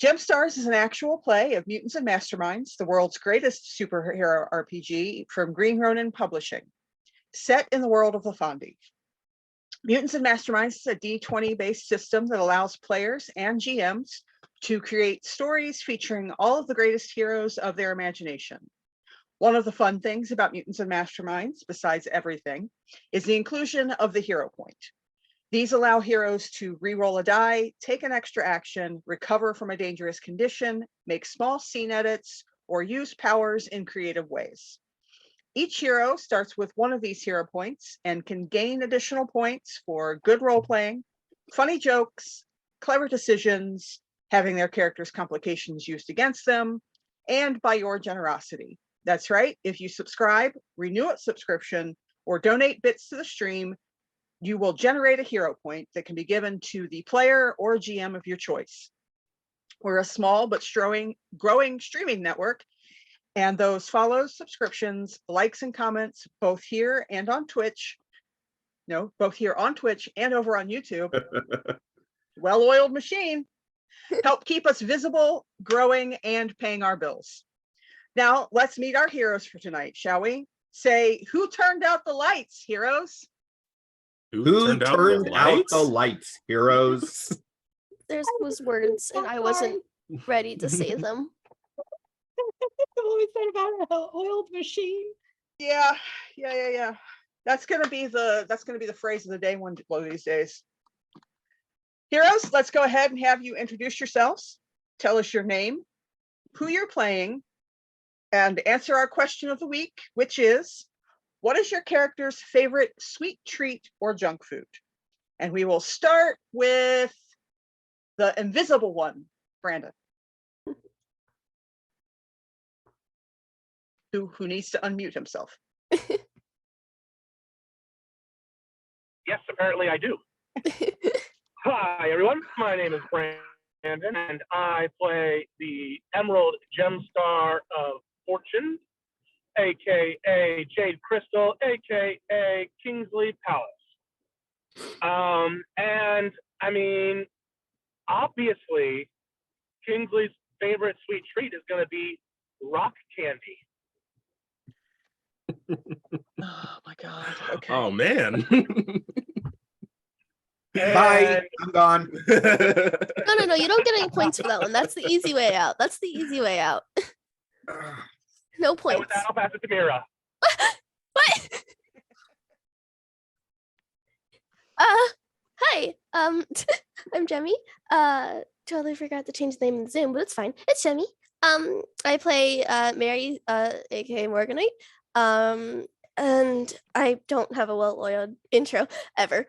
GemStars is an actual play of Mutants and Masterminds, the world's greatest superhero RPG from Green Ronin Publishing, set in the world of LaFondy. Mutants and Masterminds is a D20-based system that allows players and GMs to create stories featuring all of the greatest heroes of their imagination. One of the fun things about Mutants and Masterminds, besides everything, is the inclusion of the hero point. These allow heroes to re-roll a die, take an extra action, recover from a dangerous condition, make small scene edits, or use powers in creative ways. Each hero starts with one of these hero points and can gain additional points for good role-playing, funny jokes, clever decisions, having their characters' complications used against them, and by your generosity. That's right, if you subscribe, renew a subscription, or donate bits to the stream, you will generate a hero point that can be given to the player or GM of your choice. We're a small but growing streaming network, and those follows, subscriptions, likes, and comments, both here and on Twitch. No, both here on Twitch and over on YouTube. Well-oiled machine. Help keep us visible, growing, and paying our bills. Now, let's meet our heroes for tonight, shall we? Say, who turned out the lights, heroes? Who turned out the lights, heroes? There's those words, and I wasn't ready to say them. I've always said about an oiled machine. Yeah. That's gonna be the phrase of the day one of these days. Heroes, let's go ahead and have you introduce yourselves. Tell us your name, who you're playing, and answer our question of the week, which is, what is your character's favorite sweet treat or junk food? And we will start with the invisible one, Brandon. Who needs to unmute himself. Yes, apparently I do. Hi, everyone. My name is Brandon, and I play the Emerald GemStar of Fortune, aka Jade Crystal, aka Kingsley Palace. And I mean, obviously, Kingsley's favorite sweet treat is going to be rock candy. Oh my God. Okay. Oh man. Bye. I'm gone. No, you don't get any points for that one. That's the easy way out. No And points. with that, I'll pass it to Mira. What? Hi. I'm Jemmy. Totally forgot to change the name in the Zoom, but it's fine. It's Jemmy. I play Mary, aka Morganite. And I don't have a well-oiled intro ever.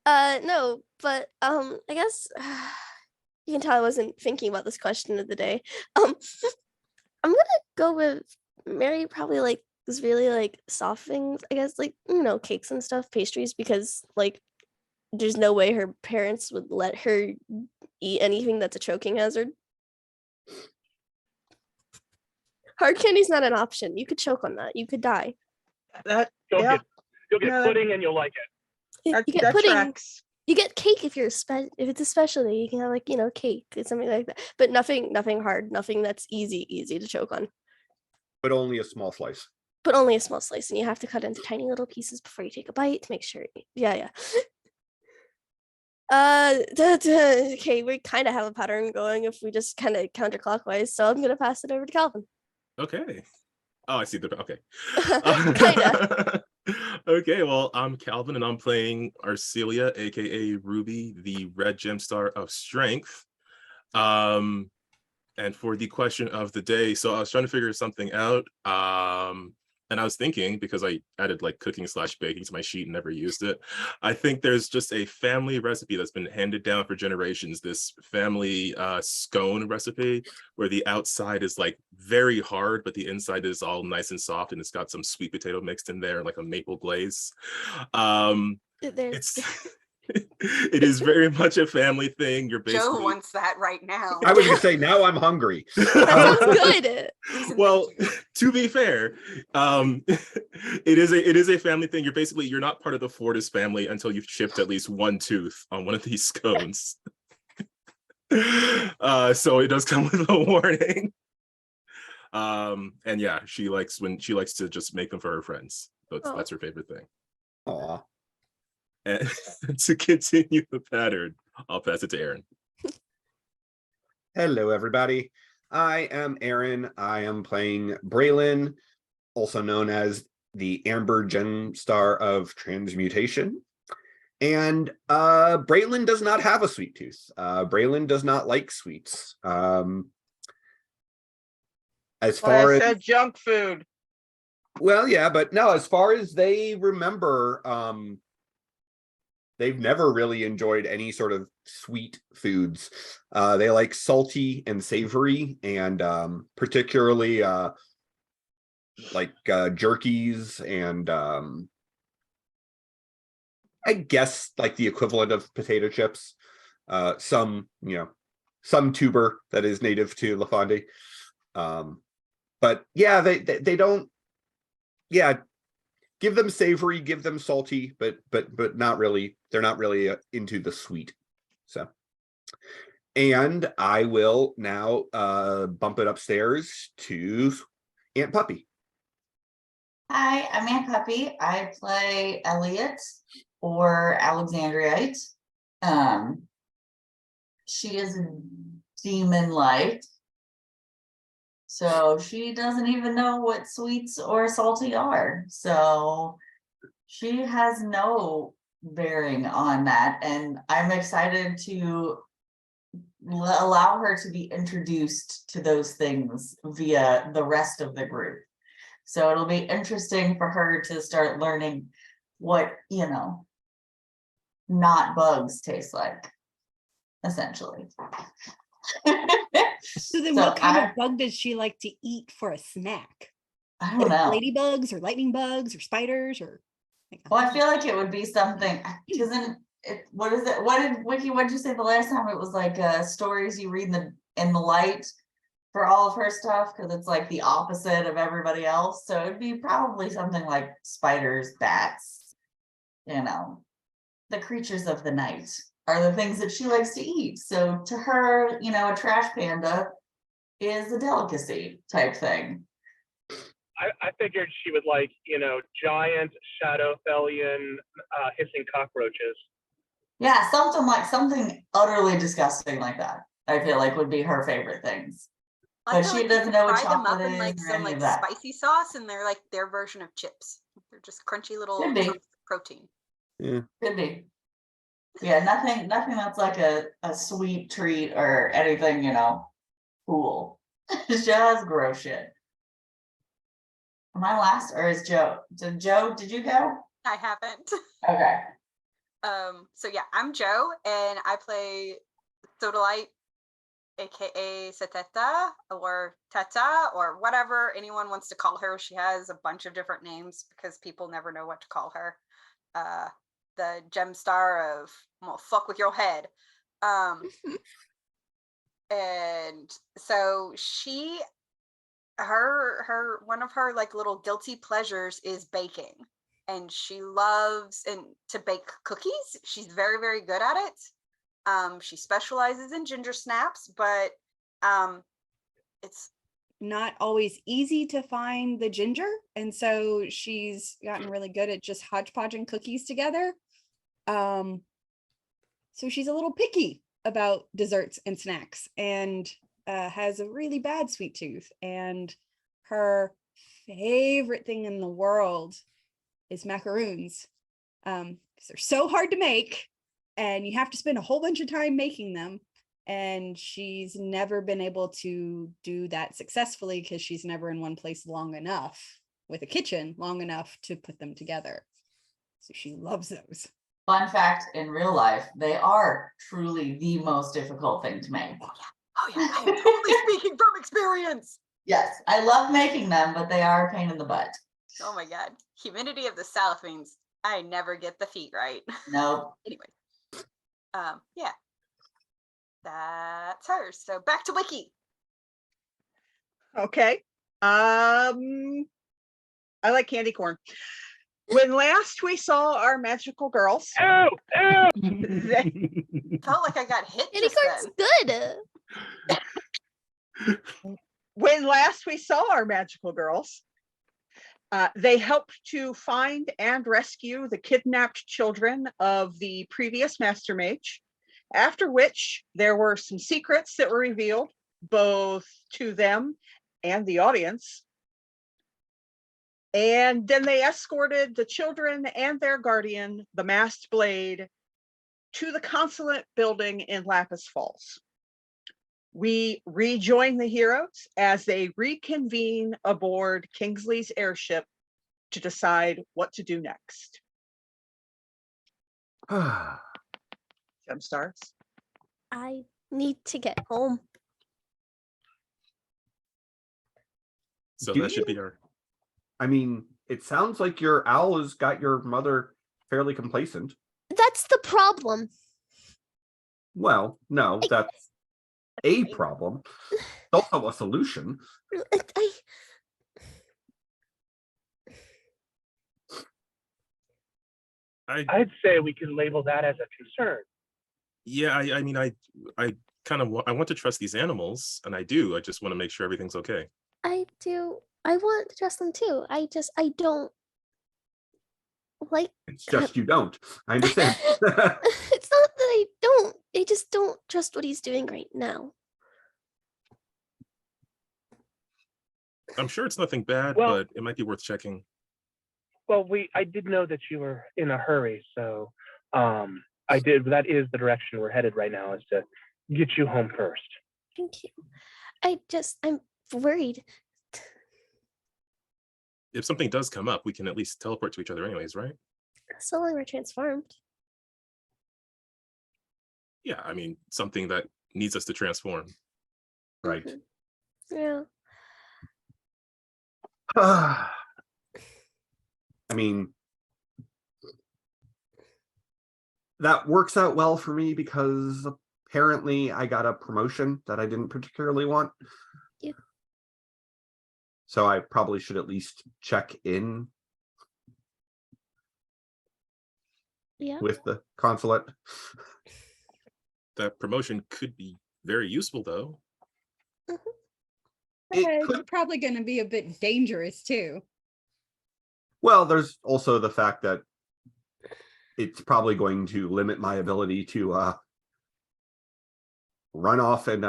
No, but I guess you can tell I wasn't thinking about this question of the day. I'm gonna go with Mary. Probably like is really like soft things, I guess, like, you know, cakes and stuff, pastries, because like there's no way her parents would let her eat anything that's a choking hazard. Hard candy's not an option. You could choke on that. You could die. That You'll yeah. get pudding and you'll like it. That, You get that pudding. tracks. You get cake if you're if it's a specialty. You can have like, you know, cake or something like that. But nothing hard. Nothing that's easy to choke on. But only a small slice. But only a small slice, and you have to cut into tiny little pieces before you take a bite to make sure. Yeah. Okay, we kind of have a pattern going if we just kind of counterclockwise. So I'm gonna pass it over to Calvin. Okay. Oh, I see the okay. Kinda. Okay, well, I'm Calvin and I'm playing Arcelia, aka Ruby, the red gemstar of strength. And for the question of the day, so I was trying to figure something out. And I was thinking, because I added like cooking/baking to my sheet and never used it, I think there's just a family recipe that's been handed down for generations, this family scone recipe, where the outside is like very hard, but the inside is all nice and soft, and it's got some sweet potato mixed in there, like a maple glaze. It is very much a family thing. You're basically Joe wants that right now. I was gonna say, now I'm hungry. That sounds good. Well, to be fair, it is a family thing. You're not part of the Fortis family until you've chipped at least one tooth on one of these scones. So it does come with a warning. And yeah, she likes to just make them for her friends. That's her favorite thing. Aw. And to continue the pattern, I'll pass it to Aaron. Hello, everybody. I am Aaron. I am playing Braylon, also known as the Amber GemStar of Transmutation. And Braylon does not have a sweet tooth. Braylon does not like sweets. As far I as said junk food. well, yeah, but no, as far as they remember, they've never really enjoyed any sort of sweet foods. They like salty and savory, and particularly like jerkies and I guess like the equivalent of potato chips. Some tuber that is native to Lafandi. But yeah, they don't. Yeah, give them savory, give them salty, but not really. They're not really into the sweet. So, and I will now bump it upstairs to Aunt Puppy. Hi, I'm Aunt Puppy. I play Elliot or Alexandrite. She is demon light. So she doesn't even know what sweets or salty are. So she has no bearing on that. And I'm excited to allow her to be introduced to those things via the rest of the group. So it'll be interesting for her to start learning what, not bugs taste like, essentially. So then what kind of bug does she like to eat for a snack? I don't know. Ladybugs or lightning bugs or spiders or Well, I feel like it would be something, isn't it, what is it? What did you say the last time? It was like stories you read in the light for all of her stuff, because it's like the opposite of everybody else. So it'd be probably something like spiders, bats, the creatures of the night are the things that she likes to eat. So to her, a trash panda is a delicacy type thing. I figured she would like, giant Shadowfellian hissing cockroaches. Yeah, something utterly disgusting like that. I feel like would be her favorite things. I But feel she like doesn't you know could what fry them up chocolate in like is or some any like of that. spicy sauce, and they're like their version of chips. They're just crunchy little Could be. chunks of protein. Yeah. Could be. Yeah, nothing that's like a sweet treat or anything, cool. It's just gross shit. Am I last or is Joe? Joe, did you go? I haven't. Okay. So yeah, I'm Joe, and I play Sodalite, aka Seteta or Teta or whatever anyone wants to call her. She has a bunch of different names because people never know what to call her. The GemStar of, well, fuck with your head. And so her one of her like little guilty pleasures is baking, and she loves to bake cookies. She's very, very good at it. She specializes in ginger snaps, but it's not always easy to find the ginger, and so she's gotten really good at just hodgepodging cookies together. So she's a little picky about desserts and snacks, and has a really bad sweet tooth. And her favorite thing in the world is macaroons. Because they're so hard to make, and you have to spend a whole bunch of time making them. And she's never been able to do that successfully because she's never in one place long enough with a kitchen long enough to put them together. So she loves those. Fun fact, in real life, they are truly the most difficult thing to make. oh yeah, I'm totally speaking from experience. Yes, I love making them, but they are a pain in the butt. Oh my god, humidity of the South means I never get the feet right. Nope. Anyway, yeah, that's hers. So back to Wiki. Okay. I like candy corn. When last we saw our magical girls, Ew! they, Felt like I got hit Candy just corn's then. good. When last we saw our magical girls, they helped to find and rescue the kidnapped children of the previous Master Mage, after which there were some secrets that were revealed both to them and the audience. And then they escorted the children and their guardian, the Masked Blade, to the consulate building in Lapis Falls. We rejoin the heroes as they reconvene aboard Kingsley's airship to decide what to do next. GemStars. I need to get home. So Do that should you? be our. I mean, it sounds like your owl has got your mother fairly complacent. That's the problem. Well, no, that's a problem. It's also a solution. I I'd say we can label that as a concern. Yeah, I mean, I kind of I want to trust these animals, and I do. I just want to make sure everything's okay. do. I want to trust them too. I don't like. It's just you don't. I understand. It's not that I don't. I just don't trust what he's doing right now. I'm sure it's nothing bad, Well- but it might be worth checking. Well, I did know that you were in a hurry, so that is the direction we're headed right now, is to get you home first. Thank you. I'm worried. If something does come up, we can at least teleport to each other anyways, right? So long we're transformed. Yeah, I mean, something that needs us to transform. Right. Mhm. Yeah. I mean, that works out well for me because apparently I got a promotion that I didn't particularly want. Yeah. So I probably should at least check in Yeah. with the consulate. That promotion could be very useful, though. It It's could, probably going to be a bit dangerous too. well, there's also the fact that it's probably going to limit my ability to run off and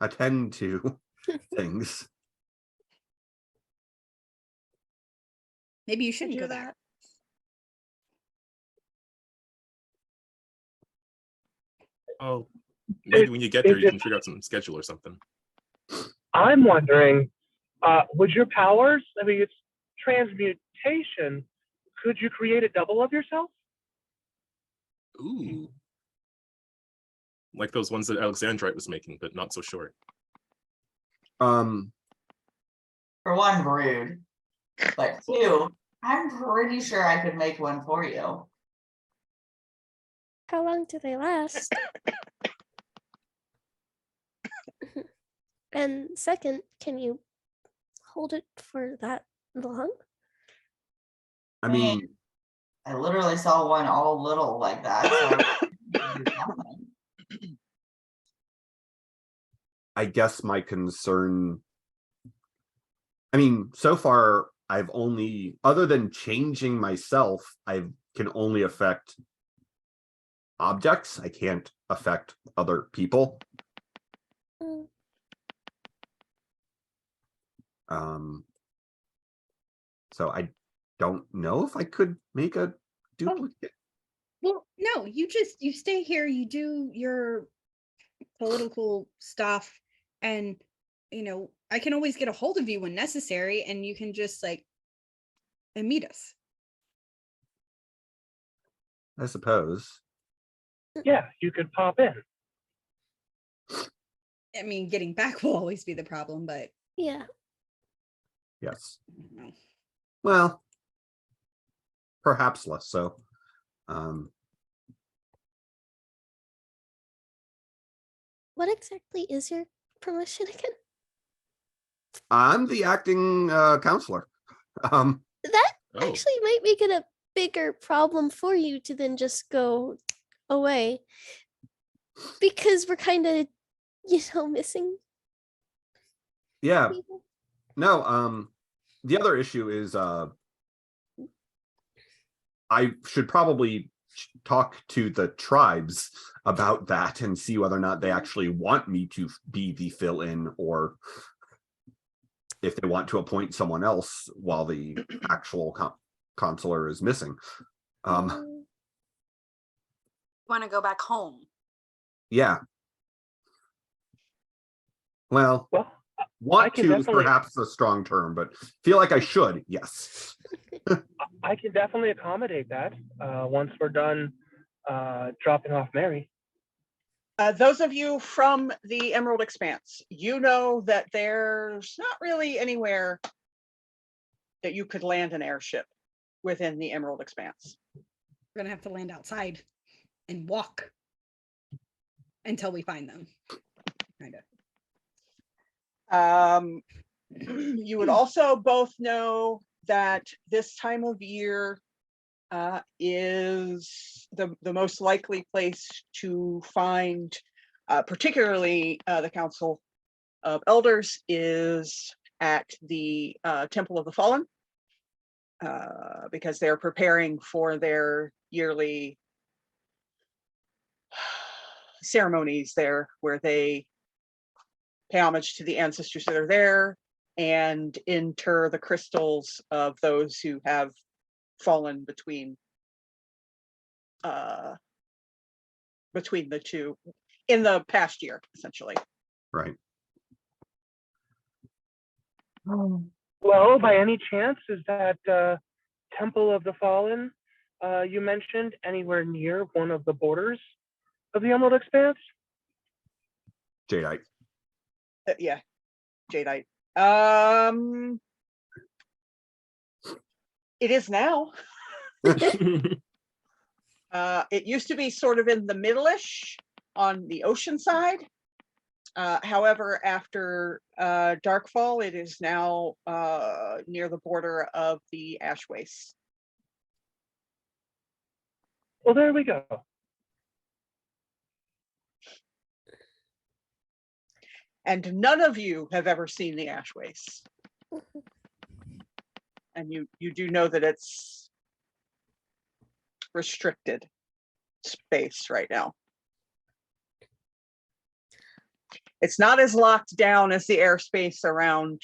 attend to things. Maybe you shouldn't do go back. Oh, maybe Is- when you get is there, you it- can figure out some schedule or something. I'm wondering, would your powers, I mean, it's transmutation, could you create a double of yourself? Ooh. Like those ones that Alexandrite was making, but not so short. Um, For one, rude. But two, I'm pretty sure I could make one for you. How long do they last? And second, can you hold it for that long? I mean, I literally saw one all little like that. So I guess my concern, I mean, so far I've only, other than changing myself, I can only affect objects. I can't affect other people. Mm, So I don't know if I could make a duplicate. Well, no, you stay here, you do your political stuff, and I can always get a hold of you when necessary, and you can just and meet us. I suppose. Yeah, you could pop in. I mean, getting back will always be the problem, but yeah. Yes. I don't know. Well, perhaps less so. What exactly is your promotion again? I'm the acting counselor. That Oh. actually might make it a bigger problem for you to then just go away. Because we're kind of, missing Yeah. No, the other issue is I should probably talk to the tribes about that and see whether or not they actually want me to be the fill-in, or if they want to appoint someone else while the actual consular is missing. Want to go back home? Yeah. Well, Well, want can to is definitely- perhaps a strong term, but feel like I should, yes. I can definitely accommodate that once we're done dropping off Mary. Those of you from the Emerald Expanse, you know that there's not really anywhere that you could land an airship within the Emerald Expanse. We're gonna have to land outside and walk until we find them. Kind of. You would also both know that this time of year is the most likely place to find, particularly the Council of Elders, is at the Temple of the Fallen, because they're preparing for their yearly ceremonies there, where they pay homage to the ancestors that are there and inter the crystals of those who have fallen between the two in the past year, essentially. Right. Well, by any chance, is that Temple of the Fallen you mentioned anywhere near one of the borders of the Emerald Expanse? Jadeite. Yeah, Jadeite. It is now. It used to be sort of in the middle-ish on the ocean side. However, after Darkfall, it is now near the border of the Ash Wastes. Well, there we go. And none of you have ever seen the Ash Wastes. And you do know that it's restricted space right now. It's not as locked down as the airspace around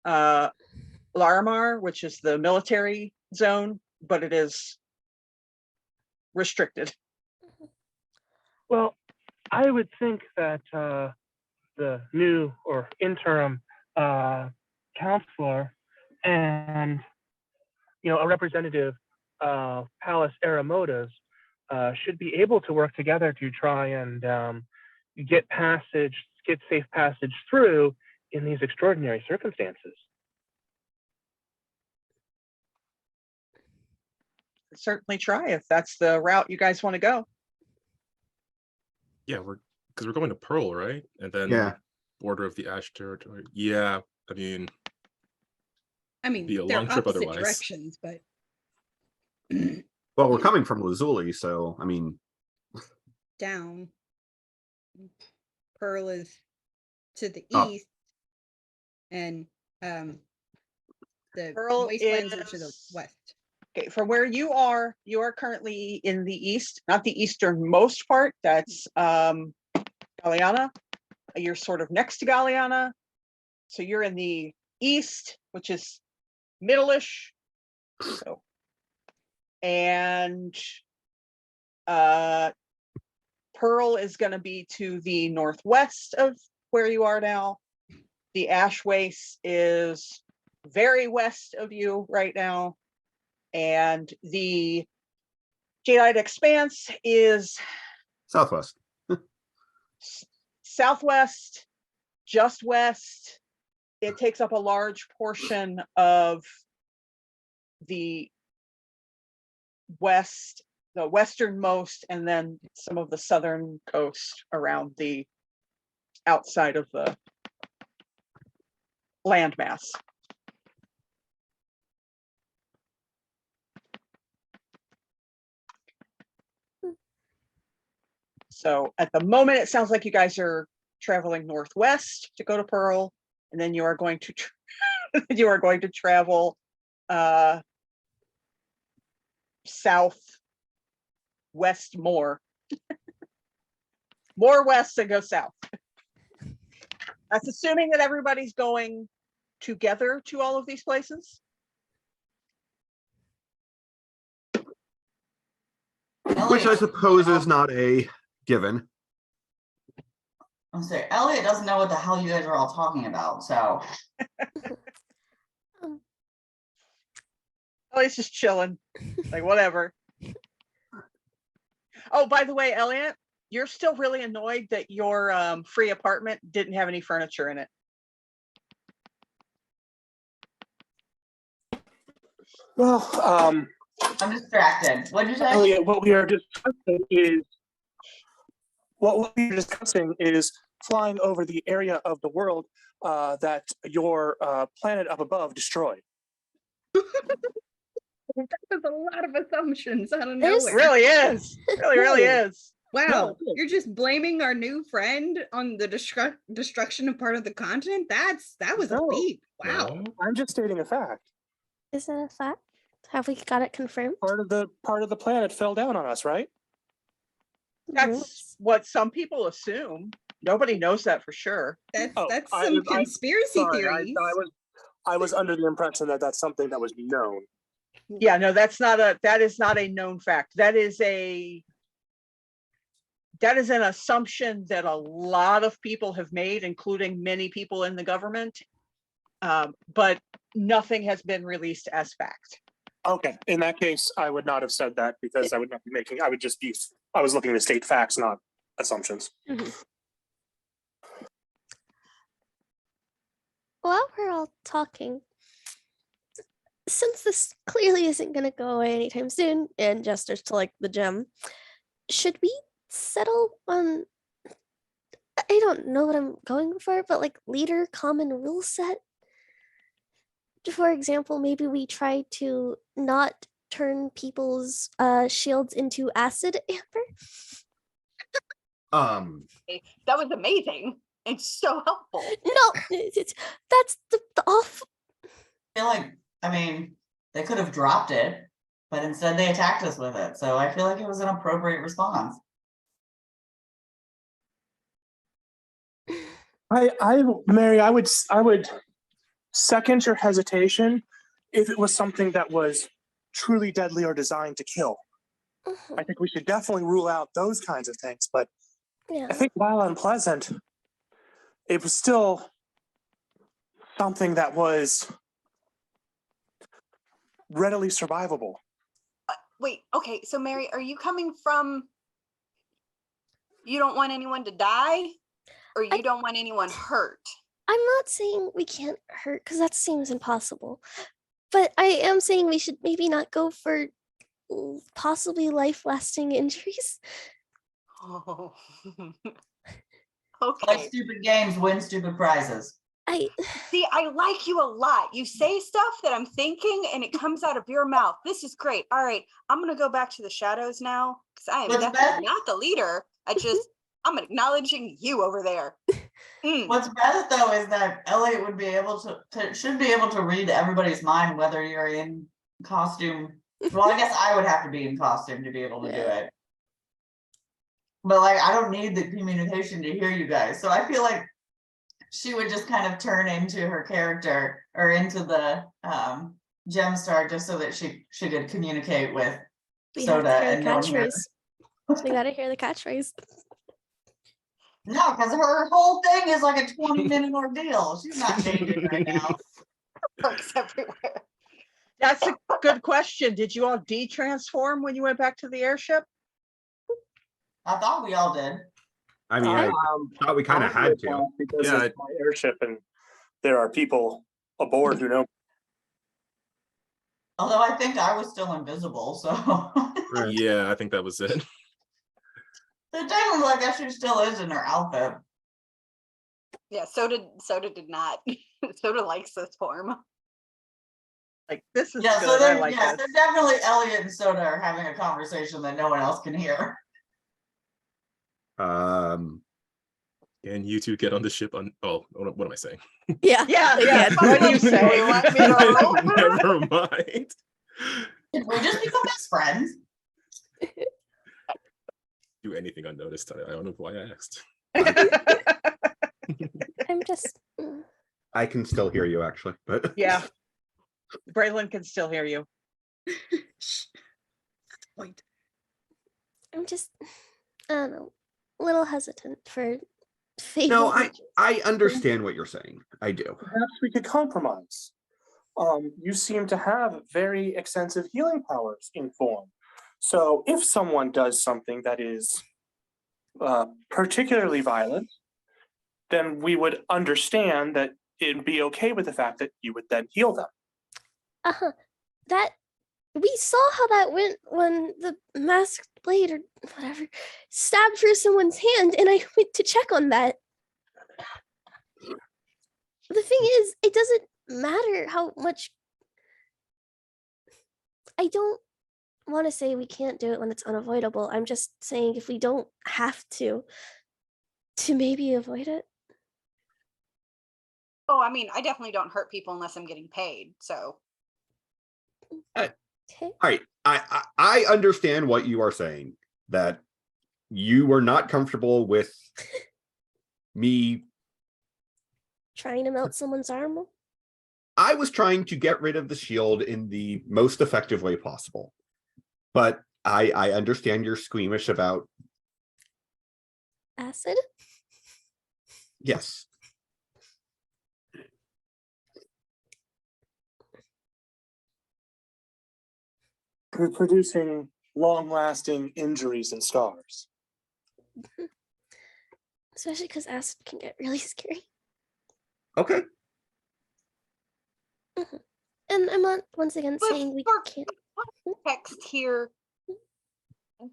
Larimar, which is the military zone, but it is restricted. Well, I would think that the new or interim counselor and a representative of Palace Aramotas should be able to work together to try and get safe passage through in these extraordinary circumstances. Certainly try if that's the route you guys want to go. Yeah, because we're going to Pearl, right? And then Yeah. border of the Ash territory. Yeah, I mean, I mean, Be a they're long trip opposite otherwise. directions, but Well, we're coming from Lazuli, so I mean, down. Pearl is to the Oh. east, and the Pearl wastelands are to the is- west. Okay, from where you are currently in the east, not the easternmost part, that's Galiana. You're sort of next to Galiana. So you're in the east, which is middle-ish. So, and Pearl is going to be to the northwest of where you are now. The Ash Waste is very west of you right now. And the Jadeite Expanse is southwest. southwest, just west. It takes up a large portion of the west, the westernmost, and then some of the southern coast around the outside of the landmass. So at the moment, it sounds like you guys are traveling northwest to go to Pearl. and then you are going to you are going to travel south west more west and go south. That's assuming that everybody's going together to all of these places. Which I suppose is not a given. I'm sorry, Elliot doesn't know what the hell you guys are all talking about, so. Elliot's just chilling, like whatever. Oh, by the way, Elliot, you're still really annoyed that your free apartment didn't have any furniture in it. Well, I'm distracted. What'd you say? Elliot, what we are discussing is flying over the area of the world that your planet up above destroyed. There's a lot of assumptions out of There's- nowhere. Really is. Really is. Wow, No. you're just blaming our new friend on the destruction of part of the continent? That was a No. leap. Wow. No? I'm just stating a fact. Is that a fact? Have we got it confirmed? Part of the planet fell down on us, right? That's what some people assume. Nobody knows that for sure. That's Oh, that's I some was- conspiracy Sorry, theories. I was under the impression that that's something that was known. Yeah, no, that is not a known fact. That is an assumption that a lot of people have made, including many people in the government. But nothing has been released as fact. Okay, in that case, I would not have said that because I would not be I was looking to state facts, not assumptions. While we're all talking, since this clearly isn't going to go away anytime soon, and gestures to like the gem, should we settle on? I don't know what I'm going for, but like leader common rule set. For example, maybe we try to not turn people's shields into acid amber. That was amazing. It's so helpful. No, that's the off. I feel like, I mean, they could have dropped it, but instead they attacked us with it. So I feel like it was an appropriate response. Mary, I would second your hesitation if it was something that was truly deadly or designed to kill. I think we should definitely rule out those kinds of things. But Yeah. I think while unpleasant, it was still something that was readily survivable. Wait, okay, so Mary, are you coming from you don't want anyone to die or you don't want anyone hurt? I'm not saying we can't hurt because that seems impossible. But I am saying we should maybe not go for possibly life-lasting injuries. Oh. Play Okay. stupid games, win stupid prizes. See, I like you a lot. You say stuff that I'm thinking and it comes out of your mouth. This is great. All right, I'm going to go back to the shadows now because I am What's definitely that? not the leader. I'm acknowledging you over there. What's best though is that Elliot would be able should be able to read everybody's mind, whether you're in costume. Well, I guess I would have to be in costume to be able to do it. But like, I don't need the communication to hear you guys. So I feel like she would just kind of turn into her character or into the GemStar just so that she could communicate with We have Soda to hear and the no one here. catchphrase. We gotta hear the catchphrase. No, because her whole thing is like a 20-minute ordeal. She's not changing right now. Perks everywhere. That's a good question. Did you all de-transform when you went back to the airship? I thought we all did. I mean, I thought we kind of had to. because Yeah, it's my airship and there are people aboard who know. Although I think I was still invisible, so. Right. Yeah, I think that was it. So technically, I guess she still is in her outfit. Yeah, Soda did not. Soda likes this form. Like, this is Yeah, so good. I then, like yeah, this. so definitely Elliot and Soda are having a conversation that no one else can hear. Can you two get on the ship on? Oh, what am I saying? Yeah. Yeah, they yeah. can. What do you Do say? you want me to roll? Never mind. Did we just become best friends? Do anything unnoticed. I don't know why I asked. I'm just. I can still hear you actually, but Yeah. Braylon can still hear you. Point. I'm just. I don't know. A little hesitant for. no, favoring- I understand what you're saying. I do. Perhaps we could compromise. You seem to have very extensive healing powers in form. So if someone does something that is particularly violent, then we would understand that it'd be okay with the fact that you would then heal them. That we saw how that went when the masked blade or whatever stabbed through someone's hand, and I went to check on that. The thing is, it doesn't matter how much. I don't want to say we can't do it when it's unavoidable. I'm just saying if we don't have to maybe avoid it. Oh, I mean, I definitely don't hurt people unless I'm getting paid. So Okay. All right. I understand what you are saying, that you were not comfortable with me. Trying to melt someone's arm. I was trying to get rid of the shield in the most effective way possible. But I understand you're squeamish about. Acid? Yes. Producing long-lasting injuries and scars. Especially because acid can get really scary. Okay. And I'm not once again But saying we for can't. context here,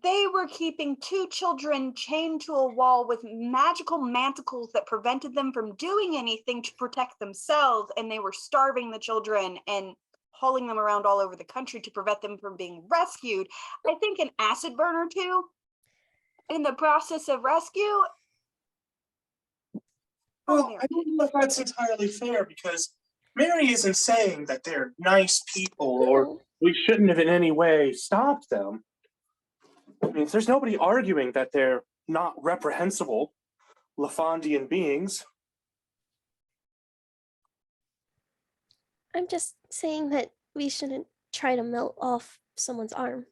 they were keeping 2 children chained to a wall with magical manticles that prevented them from doing anything to protect themselves, and they were starving the children and hauling them around all over the country to prevent them from being rescued. I think an acid burn or two in the process of rescue. Well, I don't know if that's entirely fair, because Mary isn't saying that they're nice people or No. we shouldn't have in any way stopped them. I mean, there's nobody arguing that they're not reprehensible Lafondian beings. I'm just saying that we shouldn't try to melt off someone's arm.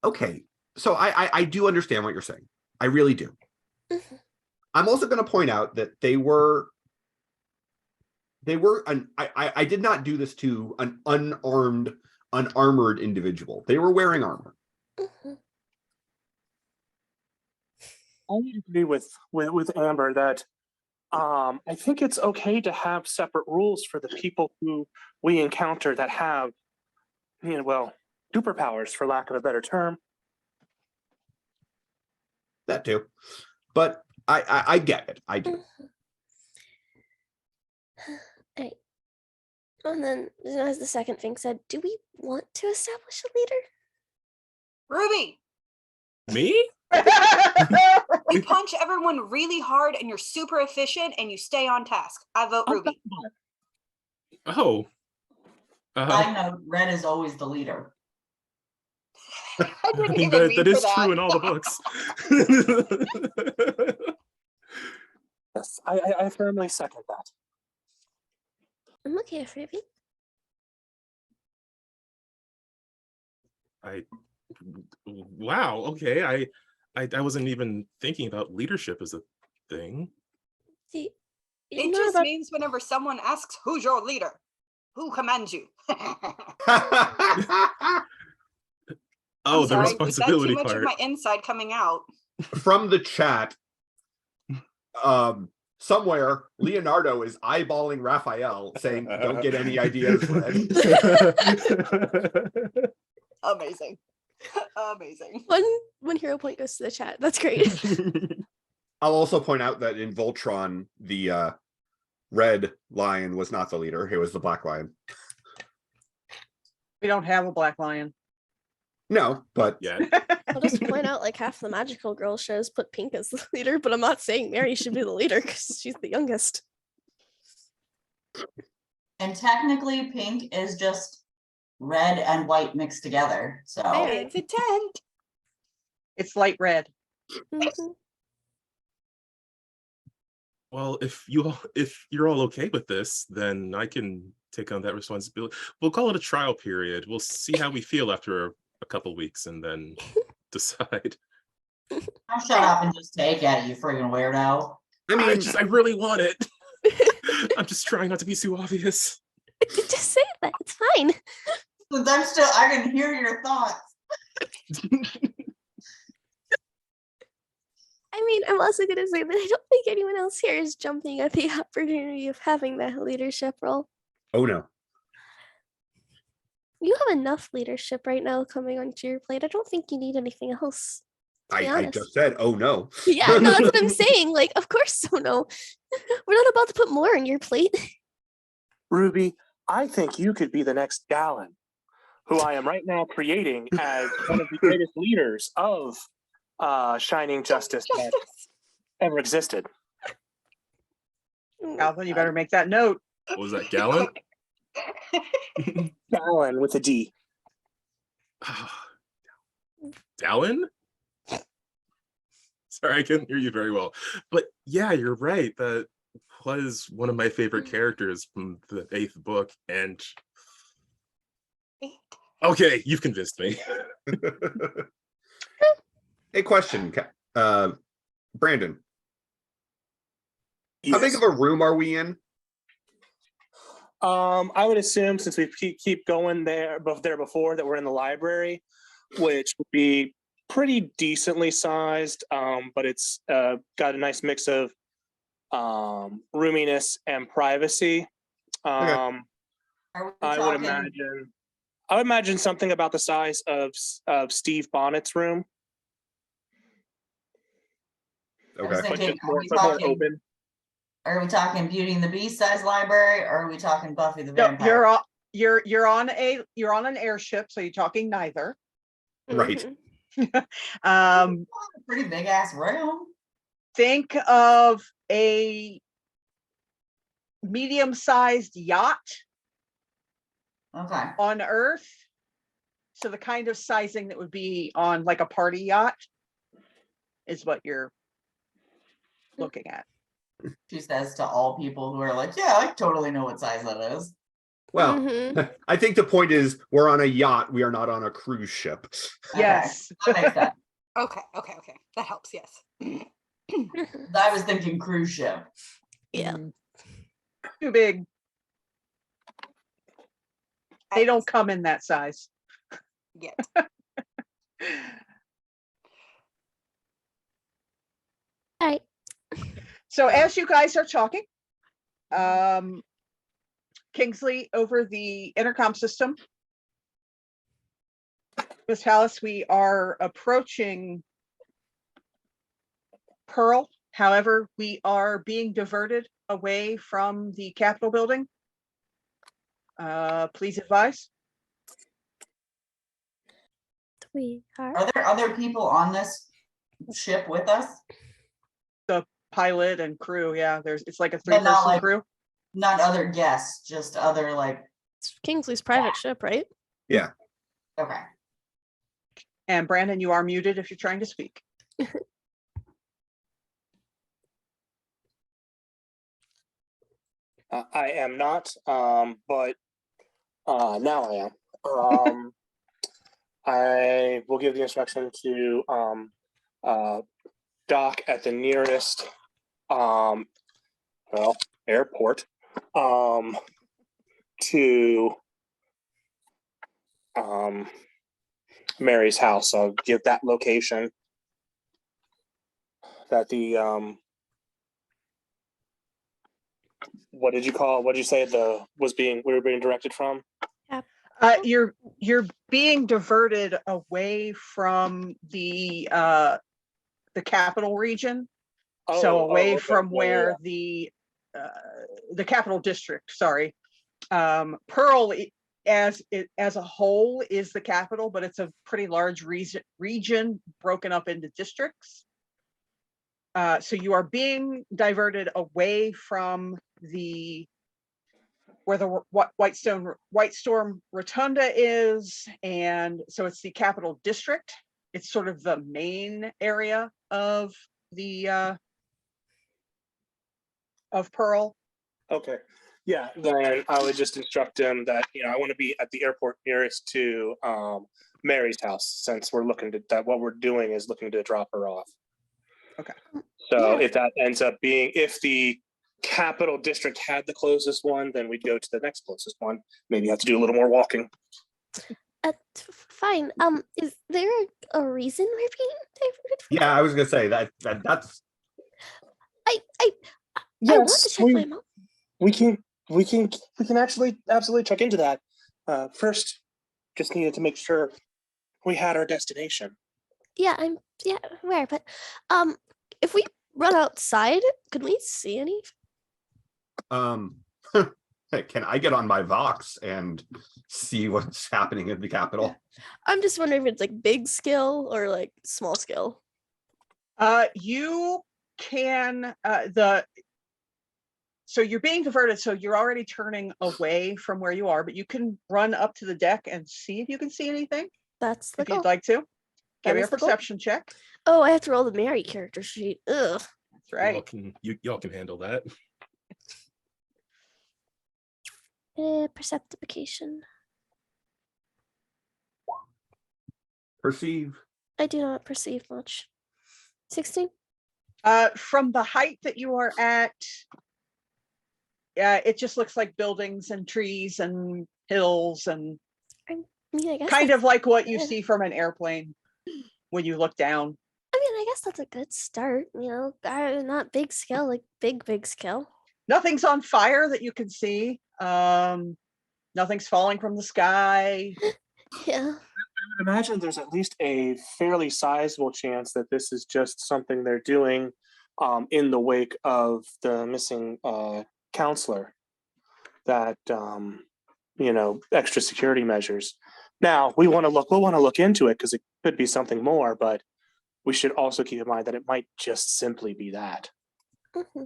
Okay. So I do understand what you're saying. I really do. Mhm. I'm also going to point out that I did not do this to an unarmored individual. They were wearing armor. Mhm. I would agree with Amber that I think it's okay to have separate rules for the people who we encounter that have, well, superpowers, for lack of a better term. That too. But I get it. I do. Right. And then, as the second thing said, do we want to establish a leader? Ruby, Me? you punch everyone really hard and you're super efficient and you stay on task. I vote Ruby. Oh. I know Red is always the leader. I didn't even that, read that for is that. true in all the books. Yes, I firmly second that. I'm okay with Ruby. Wow. Okay. I wasn't even thinking about leadership as a thing. See, It not just about- means whenever someone asks, who's your leader? Who commands you? Oh, I'm the sorry, was that responsibility too much part. of my inside coming out? From the chat, somewhere Leonardo is eyeballing Raphael, saying, "Don't get any ideas, Red." Amazing. Amazing. One hero point goes to the chat. That's great. I'll also point out that in Voltron, the red lion was not the leader; it was the black lion. We don't have a black lion. No, but Yeah. I'll just point out like half the magical girl shows put Pink as the leader, but I'm not saying Mary should be the leader because she's the youngest. And technically pink is just red and white mixed together. So Fair. It's a tent. It's light red. Mhm. Well, if you're all okay with this, then I can take on that responsibility. We'll call it a trial period. We'll see how we feel after a couple weeks and then decide. I'll shut up and just take it, you friggin' weirdo. I mean, I really want it. I'm just trying not to be too obvious. Just say that. It's fine. Since I can hear your thoughts. I mean, I'm also going to say that I don't think anyone else here is jumping at the opportunity of having that leadership role. oh no. You have enough leadership right now coming onto your plate. I don't think you need anything else. To be I honest. just said, oh no. Yeah, no, that's what I'm saying. Like, of course, so no. We're not about to put more on your plate. Ruby, I think you could be the next Galen, who I am right now creating as one of the greatest leaders of Shining Justice that ever existed. Calvin, you better make that note. What was that, Gallon? Galen with a D. Dallin? Sorry, I couldn't hear you very well. But yeah, you're right. That was one of my favorite characters from the 8th book. And okay, you've convinced me. A question, Brandon. How big Yes. of a room are we in? I would assume since we keep going there before that we're in the library, which would be pretty decently sized, but it's got a nice mix of roominess and privacy. Are we I would talking- imagine something about the size of Steve Bonnet's room, I was Okay. but thinking, just more open. are we talking Beauty and the Beast size library, or are we talking Buffy the No, Vampire? you're on an airship, so you're talking neither. Right. Um, Pretty big ass room. think of a medium-sized yacht Okay. on Earth. So the kind of sizing that would be on like a party yacht is what you're looking at. She says to all people who are like, yeah, I totally know what size that is. Well, Mhm. I think the point is we're on a yacht. We are not on a cruise ship. Okay, Yes. that makes sense. Okay. That helps. Yes. I was thinking cruise ship. Yeah. Too big. They don't come in that size. Yet. All right. So as you guys are talking, Kingsley over the intercom system. Miss Hallis, we are approaching Pearl. However, we are being diverted away from the Capitol building. Please advise. Sweetheart. Are there other people on this ship with us? The pilot and crew, yeah, it's like a But not 3-person like- crew. Not other guests, just other like, It's Kingsley's private ship, right? okay. And Brandon, you are muted if you're trying to speak. I am not, but now I am. I will give the instruction to dock at the nearest airport to Mary's house. I'll give that location that the what did you say we were being directed from? You're being diverted away from the capital region. So away okay. from where the capital district, sorry. Pearl as a whole is the capital, but it's a pretty large region broken up into districts. So you are being diverted away from where the White Storm Rotunda is, and so it's the capital district. It's sort of the main area of the of Pearl. Okay. Yeah, then I would just instruct him that, I want to be at the airport nearest to Mary's house, since we're looking to, that what we're doing is looking to drop her off. Okay. So Yeah. if that ends up being, if the capital district had the closest one, then we'd go to the next closest one. Maybe have to do a little more walking. Fine. Is there a reason we're being diverted from? Yeah, I was gonna say that's I want to check my mom. we can actually absolutely check into that. First, just needed to make sure we had our destination. Yeah, I'm aware, but if we run outside, could we see any? can I get on my Vox and see what's happening in the capital? I'm just wondering if it's like big scale or like small scale. You can so you're being diverted, so you're already turning away from where you are, but you can run up to the deck and see if you can see anything That's the if goal. you'd like to. That Give me a is the goal. perception check. Oh, I have to roll the Mary character sheet. Ugh. That's right. Y'all can handle that. Perceptification. Perceive. I do not perceive much. 16. From the height that you are at, it just looks like buildings and trees and hills and I mean, I guess kind of like what you good. see from an airplane when you look down. I mean, I guess that's a good start. Not big scale, like big scale. Nothing's on fire that you can see. Nothing's falling from the sky. Yeah. I would imagine there's at least a fairly sizable chance that this is just something they're doing in the wake of the missing counselor. That extra security measures. Now we'll want to look into it because it could be something more, but we should also keep in mind that it might just simply be that. Mm-hmm.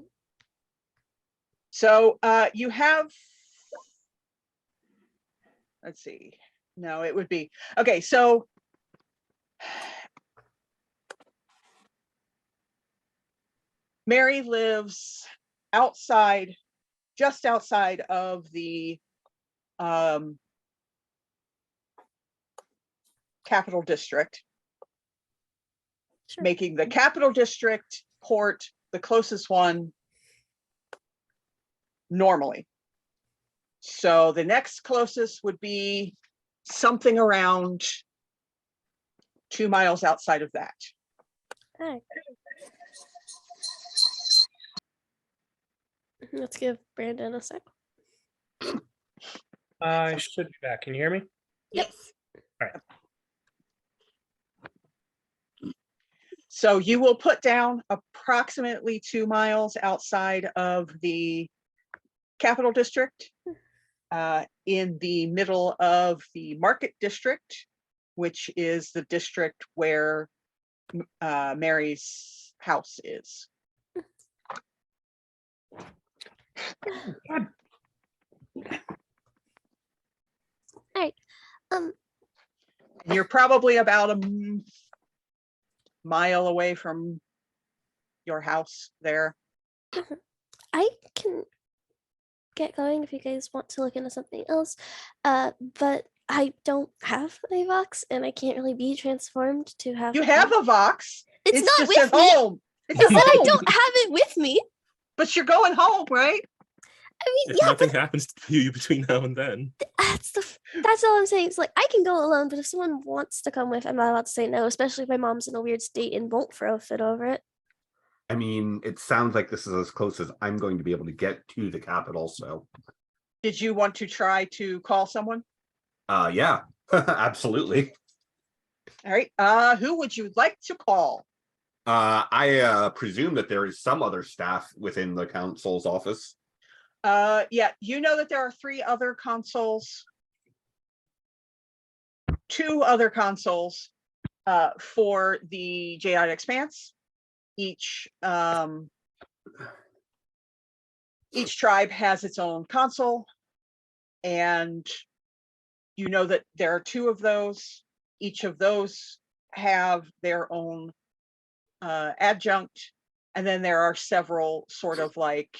So you have, let's see. No, it would be okay. So Mary lives outside, just outside of the capital district, Sure. making the capital district port the closest one normally. So the next closest would be something around 2 miles outside of that. Alright. Let's give Brandon a sec. I should be back. Can you hear me? Yes. All right. So you will put down approximately 2 miles outside of the capital district, in the middle of the market district, which is the district where Mary's house is. Alright. You're probably about a mile away from your house there. I can get going if you guys want to look into something else. But I don't have a Vox and I can't really be transformed to have. You have a Vox. It's not just with at me. home. It's I at said I home. don't have it with me. But you're going home, right? I mean, If yeah, nothing but happens to you between now and then. that's all I'm saying. It's like I can go alone, but if someone wants to come with, I'm not allowed to say no, especially if my mom's in a weird state and won't throw a fit over it. I mean, it sounds like this is as close as I'm going to be able to get to the capital. So, Did you want to try to call someone? yeah, absolutely. All right. Who would you like to call? I presume that there is some other staff within the council's office. Yeah, you know that there are 3 other consuls 2 other consoles for the Jade Expanse. Each tribe has its own console, and you know that there are 2 of those. Each of those have their own adjunct, and then there are several sort of like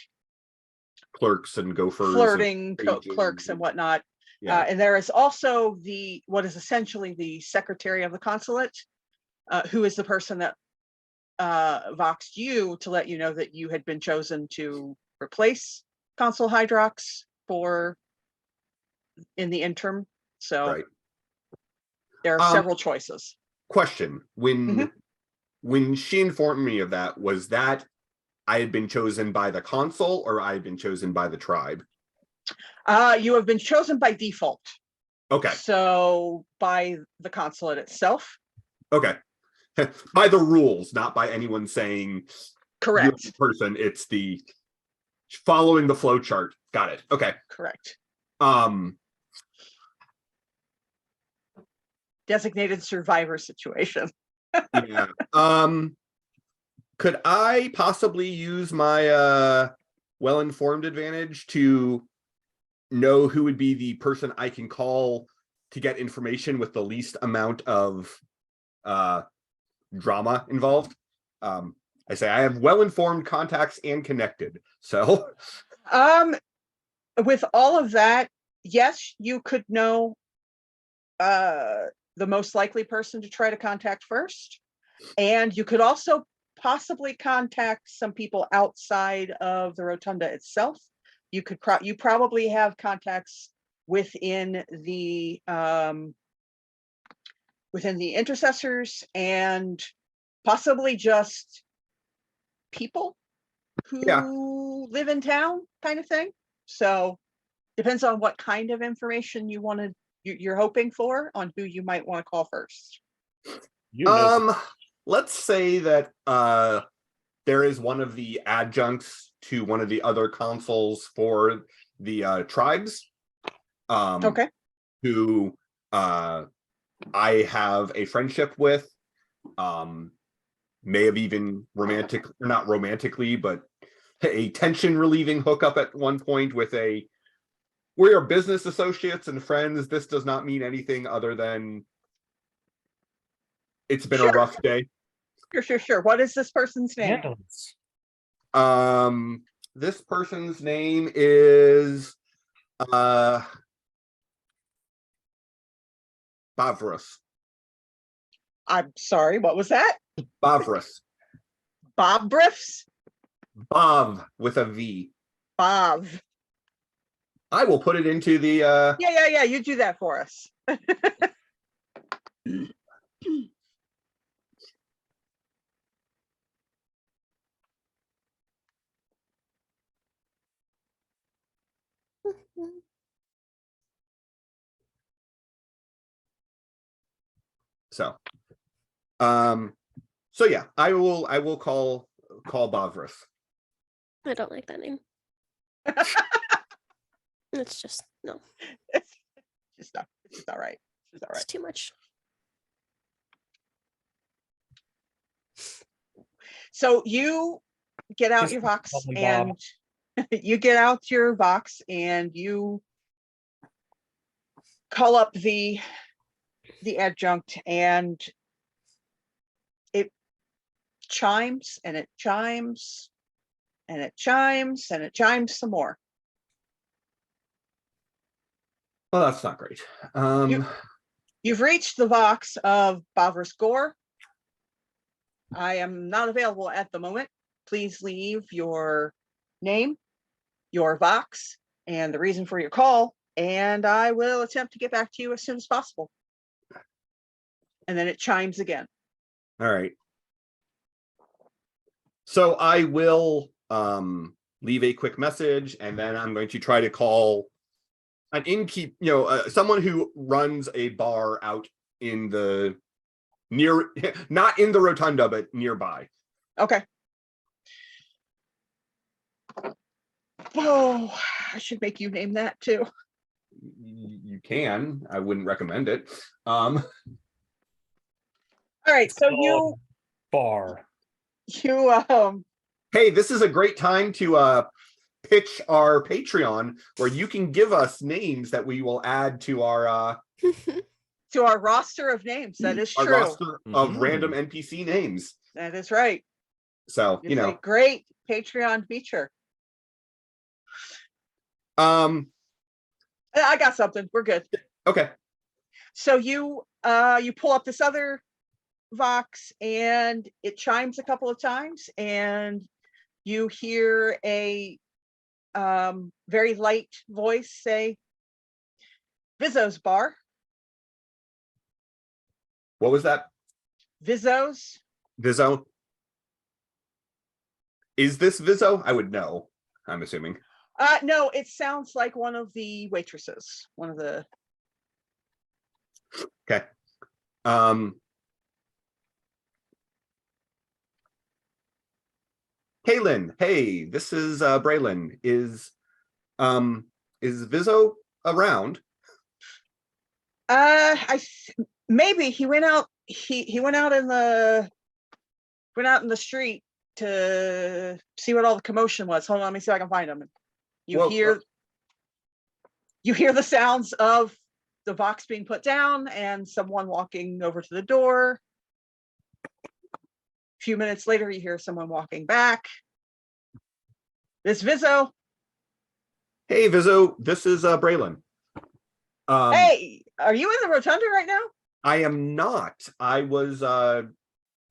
Clerks and gophers. flirting pages clerks and whatnot. Yeah. And there is also what is essentially the secretary of the consulate, who is the person that voxed you to let you know that you had been chosen to replace Consul Hydrox in the interim. So Right. there are several choices. Question: when she informed me of that, was that I had been chosen by the consul or I had been chosen by the tribe? You have been chosen by default. Okay. So by the consulate itself. Okay. By the rules, not by anyone saying Correct. you're the person. It's the following the flow chart. Got it. Okay. Correct. Um. Designated survivor situation. Yeah. Could I possibly use my well-informed advantage to know who would be the person I can call to get information with the least amount of drama involved? I say I have well-informed contacts and connected. So with all of that, yes, you could know the most likely person to try to contact first. And you could also possibly contact some people outside of the rotunda itself. You could you probably have contacts within the intercessors, and possibly just people who live in town, kind of thing. So depends on what kind of information you're hoping for, on who you might want to call first. let's say that there is one of the adjuncts to one of the other consuls for the tribes. Okay. Who I have a friendship with, may have even not romantically, but a tension relieving hookup at one point with we are business associates and friends. This does not mean anything other than it's been a rough day. Sure. What is this person's name? Candles. This person's name is Bavrus. I'm sorry, what was that? Bavrus. Bob Briffs? Bav with a V. Bob. I will put it into the Yeah, you do that for us. so yeah, I will call Bavrus. I don't like that name. It's just no. It's just all right. It's all It's right. too much. So you get out Just your Vox call him and Bob. you get out your Vox and you call up the adjunct, and it chimes and it chimes and it chimes and it chimes some more. Well, that's not great. You've reached the Vox of Bavrus Gore. I am not available at the moment. Please leave your name, your Vox, and the reason for your call, and I will attempt to get back to you as soon as possible. And then it chimes again. All right. So I will leave a quick message, and then I'm going to try to call an innkeep, someone who runs a bar out in the not in the rotunda, but nearby. Okay. Oh, I should make you name that too. you can. I wouldn't recommend it. All right, so called bar. you Hey, this is a great time to pitch our Patreon, where you can give us names that we will add to our to our roster of names. That is our true. roster of Mhm. random NPC names. That is right. So, It's a great Patreon feature. um, I got something. We're good. okay. So you pull up this other Vox and it chimes a couple of times and you hear a very light voice say, Vizzo's bar. What was that? Vizzo's. Vizzo? Is this Vizzo? I would know, I'm assuming. No, it sounds like one of the waitresses. One of the Okay. Kaylin, hey, this is Braylon. Is Vizzo around? Maybe he went out. He went out in the street to see what all the commotion was. Hold on, let me see if I can find him. You Whoa, hear the sounds of the Vox being put down and someone walking over to the door. A few minutes later, you hear someone walking back. This Vizzo. Hey, Vizzo, this is Braylon. Hey, are you in the rotunda right now? I am not. I was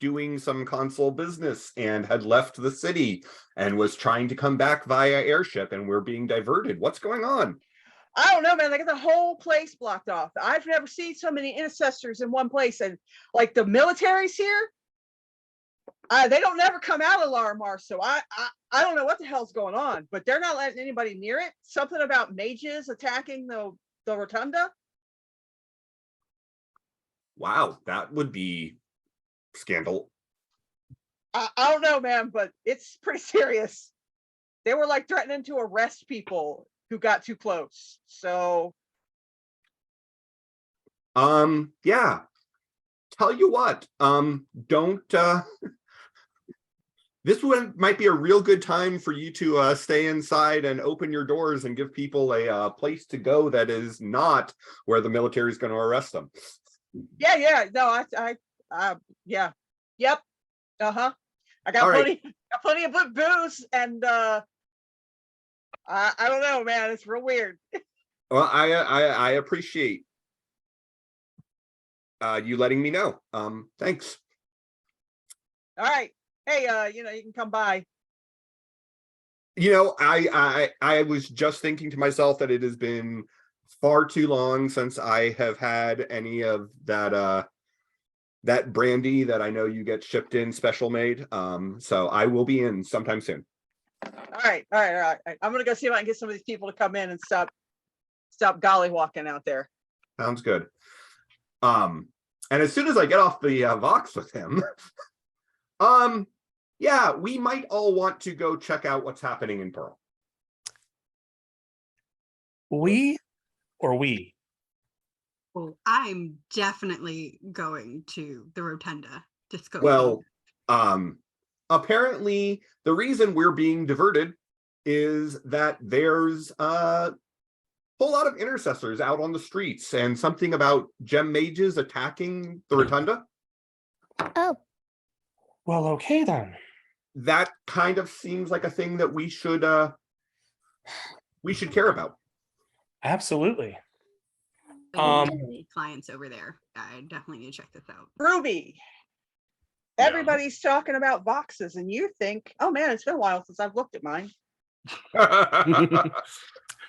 doing some console business and had left the city and was trying to come back via airship, and we're being diverted. What's going on? I don't know, man. They got the whole place blocked off. I've never seen so many intercessors in one place, and like the military's here. They don't never come out of Larimar, so I don't know what the hell's going on, but they're not letting anybody near it. Something about mages attacking the rotunda. Wow, that would be scandal. I don't know, man, but it's pretty serious. They were like threatening to arrest people who got too close. So yeah. Tell you what, don't this one might be a real good time for you to stay inside and open your doors and give people a place to go that is not where the military is going to arrest them. yeah, no, yeah, yep, I got All right. plenty of booze, and I don't know, man, it's real weird. Well, I appreciate you letting me know. Thanks. All right, hey, you can come by. I was just thinking to myself that it has been far too long since I have had any of that that brandy that I know you get shipped in special made. So I will be in sometime soon. All right. I'm gonna go see if I can get some of these people to come in and stop gollywalking out there. Sounds good. And as soon as I get off the Vox with him, yeah, we might all want to go check out what's happening in Pearl. We? Well, I'm definitely going to the rotunda. Just go. Well, apparently the reason we're being diverted is that there's a whole lot of intercessors out on the streets and something about gem mages attacking the rotunda. Oh, Well, okay then. That kind of seems like a thing that we should care about. Absolutely. Clients over there. I definitely need to check this out. Ruby, Yeah. everybody's talking about Voxes, and you think, oh man, it's been a while since I've looked at mine.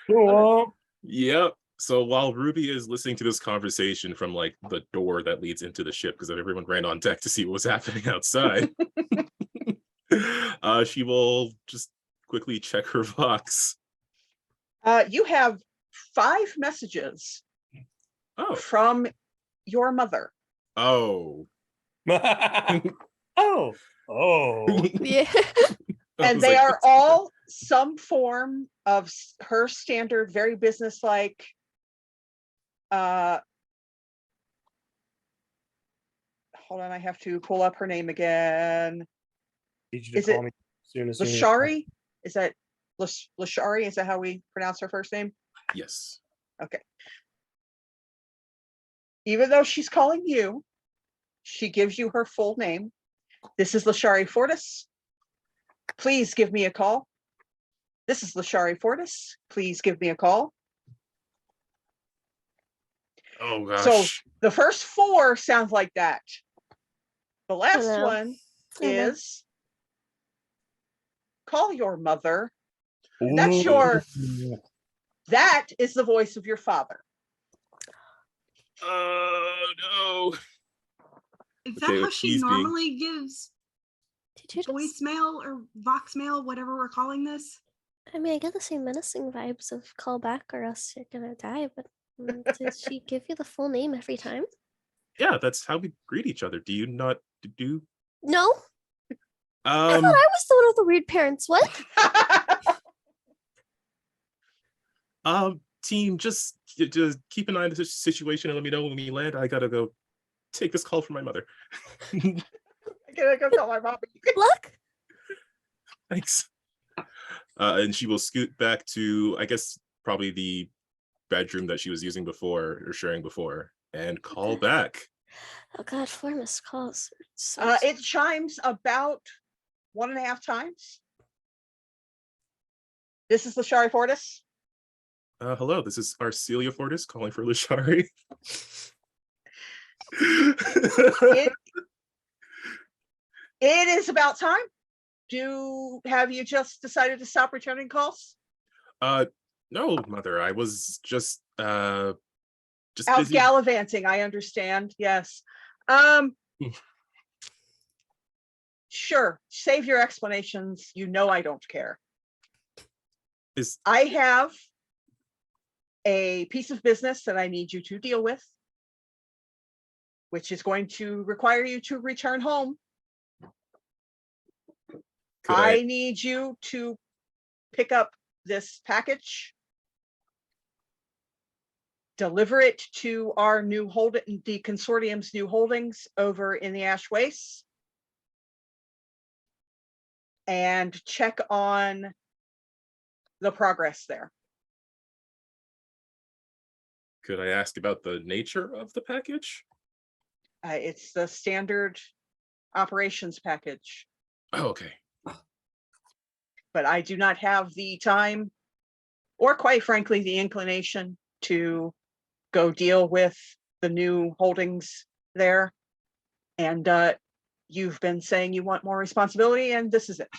Cool. Yep. So while Ruby is listening to this conversation from like the door that leads into the ship, because everyone ran on deck to see what was happening outside, she will just quickly check her Vox. You have 5 messages from your mother. Oh. Oh. yeah. And they are all some form of her standard, very businesslike, Hold on, I have to pull up her name again. Need you to Is call it me as soon as Lashari? Is that Lashari? Is that how we pronounce her first name? Yes. Okay. Even though she's calling you, she gives you her full name. This is Lashari Fortis. Please give me a call. This is Lashari Fortis. Please give me a call. Oh So gosh. the first four sounds like that. The last know. one I know. is call your mother. Ooh. That is the voice of your father. No. Is Okay, that how with she these being- normally gives Did you just, voicemail or voxmail, whatever we're calling this? I mean, I get the same menacing vibes of call back or else you're gonna die, but did she give you the full name every time? Yeah, that's how we greet each other. Do you not do? No? I thought I was the one with the weird parents. What? Team, just keep an eye on the situation and let me know when we land. I gotta go take this call from my mother. I gotta go tell my mom. Good luck. Thanks. And she will scoot back to, I guess, probably the bedroom that she was using before or sharing before, and call back. Oh god, 4 missed calls. So It chimes about 1.5 times. This is Lashari Fortis. Hello, this is Arcelia Fortis calling for Lashari. It is about time. Have you just decided to stop returning calls? No, mother. I was just Out busy. gallivanting, I understand. Yes. Sure. Save your explanations. You know I don't care. I have a piece of business that I need you to deal with, which is going to require you to return home. I need you to pick up this package, deliver it to our new the consortium's new holdings over in the Ash Waste, and check on the progress there. Could I ask about the nature of the package? It's the standard operations package, Oh, okay. but I do not have the time or, quite frankly, the inclination to go deal with the new holdings there. And you've been saying you want more responsibility, and this is it.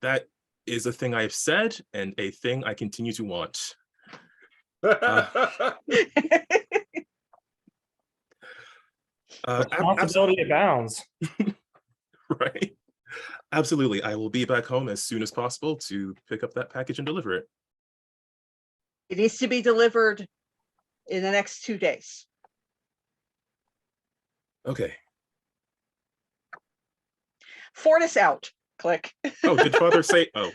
That is a thing I've said and a thing I continue to want. Responsibility abounds. Right. Absolutely. I will be back home as soon as possible to pick up that package and deliver it. It needs to be delivered in the next 2 days. Okay. Fortis out. Click. Oh, did father say? Oh.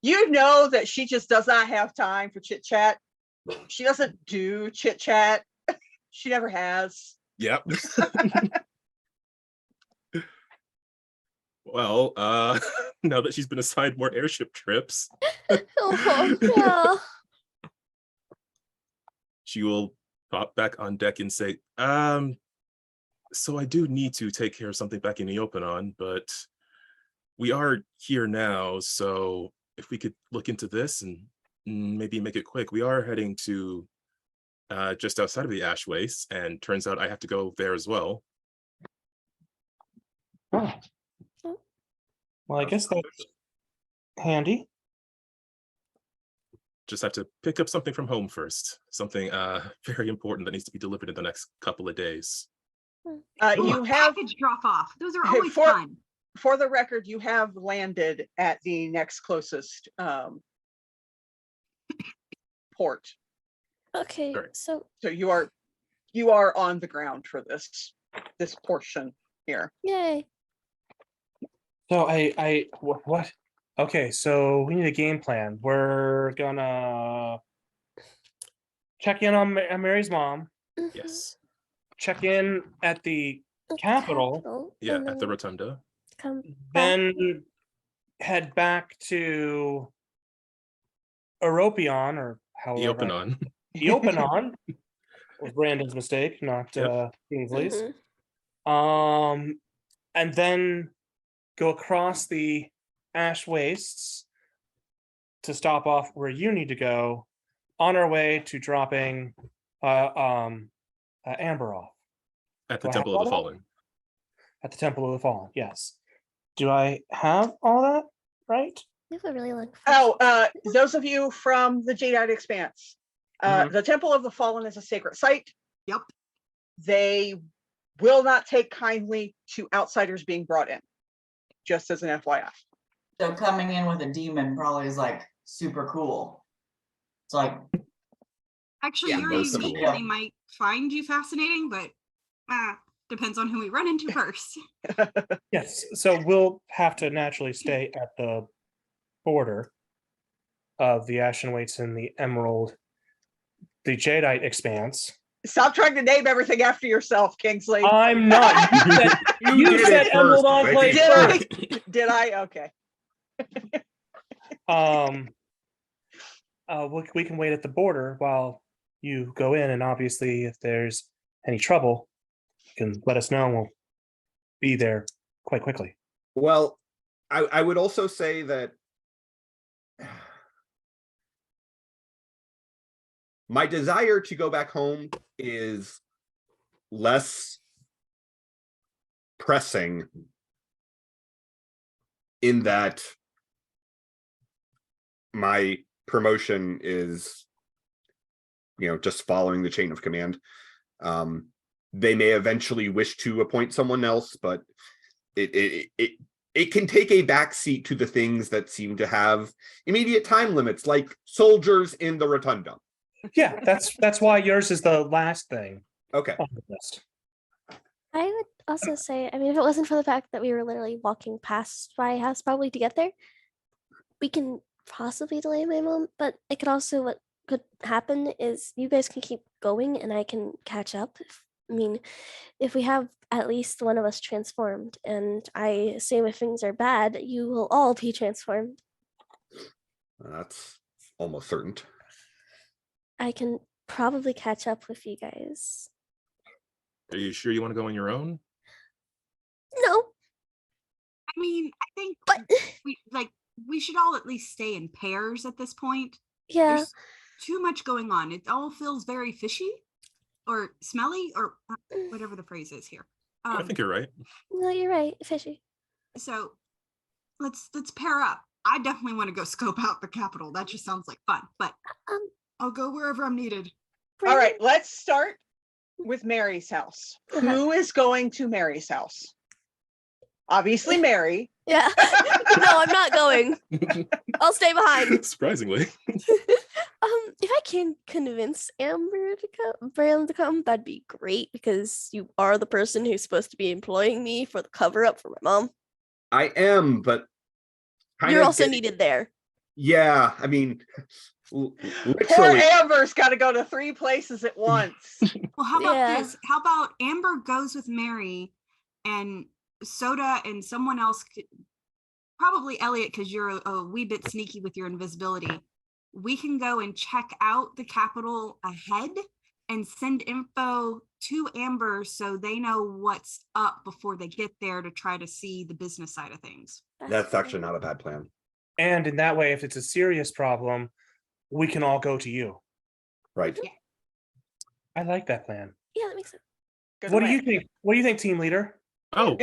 You know that she just does not have time for chit chat. She doesn't do chit chat. She never has. Yep. Well, now that she's been assigned more airship trips, oh yeah. she will pop back on deck and say, so I do need to take care of something back in the open on, but we are here now, so if we could look into this and maybe make it quick. We are heading to just outside of the Ash Waste, and turns out I have to go there as well. Oh. Well, I guess that's handy. Just have to pick up something from home first. Something very important that needs to be delivered in the next couple of days. You have package drop off. Those are always for, fun. For the record, you have landed at the next closest port. Okay, Sorry. so You are on the ground for this portion here. yay. So what? Okay, so we need a game plan. We're gonna check in on Mary's mom, Mhm. Yes. check in at the The Capitol, Yeah, and at the then rotunda. come back. then head back to European, or The however. open on. Eopanon was Brandon's mistake, not Yep. Kingsley's. Mhm. And then go across the ash wastes to stop off where you need to go on our way to dropping Amber off At Do the I have Temple of all the that? Fallen. at the Temple of the Fallen. Yes. Do I have all that right? You have a really long. Oh, those of you from the Jadeite Expanse, Mhm. the Temple of the Fallen is a sacred site. Yep. They will not take kindly to outsiders being brought in, just as an FYI. So coming in with a demon probably is like super cool. It's like, Actually, Yeah, your most unique cool. they might find you fascinating, but depends on who we run into first. Yes. So we'll have to naturally stay at the border of the Ashen Waits and the Emerald, the Jadeite Expanse. Stop trying to name everything after yourself, Kingsley. I'm not. You did said it Emerald first, Enclave Vicky. Did I? first. Did I? Okay. We can wait at the border while you go in, and obviously, if there's any trouble, you can let us know. And we'll be there quite quickly. Well, I would also say that my desire to go back home is less pressing in that my promotion is, just following the chain of command. They may eventually wish to appoint someone else, but it can take a backseat to the things that seem to have immediate time limits, like soldiers in the rotunda. Yeah, that's why yours is the last thing Okay. on the list. I would also say, I mean, if it wasn't for the fact that we were literally walking past my house probably to get there, we can possibly delay my mom, but it could also, what could happen is you guys can keep going and I can catch up. If we have at least one of us transformed, and I assume if things are bad, you will all be transformed. That's almost certain. I can probably catch up with you guys. Are you sure you want to go on your own? No, I mean, I think but we should all at least stay in pairs at this point. yeah, There's too much going on. It all feels very fishy or smelly or whatever the phrase is here. I think you're right. no, you're right, fishy. So let's pair up. I definitely want to go scope out the Capitol. That just sounds like fun, but Um, I'll go wherever I'm needed. All right, let's start with Mary's house. Uh-huh. Who is going to Mary's house? Obviously, Mary. Yeah. No, I'm not going. I'll stay behind. Surprisingly. If I can convince Amber to come, that'd be great because you are the person who's supposed to be employing me for the cover up for my mom. I am, but You're also needed there. Yeah, I mean, Poor literally. Amber's got to go to 3 places at once. Well, how about Yeah. this? How about Amber goes with Mary and Soda and someone else, probably Elliot, because you're a wee bit sneaky with your invisibility. We can go and check out the Capitol ahead and send info to Amber so they know what's up before they get there to try to see the business side of things. That's actually not a bad plan. And in that way, if it's a serious problem, we can all go to you. Right. I like that plan. Yeah, that makes sense. Good What do way. you think? What do you think, team leader? Oh,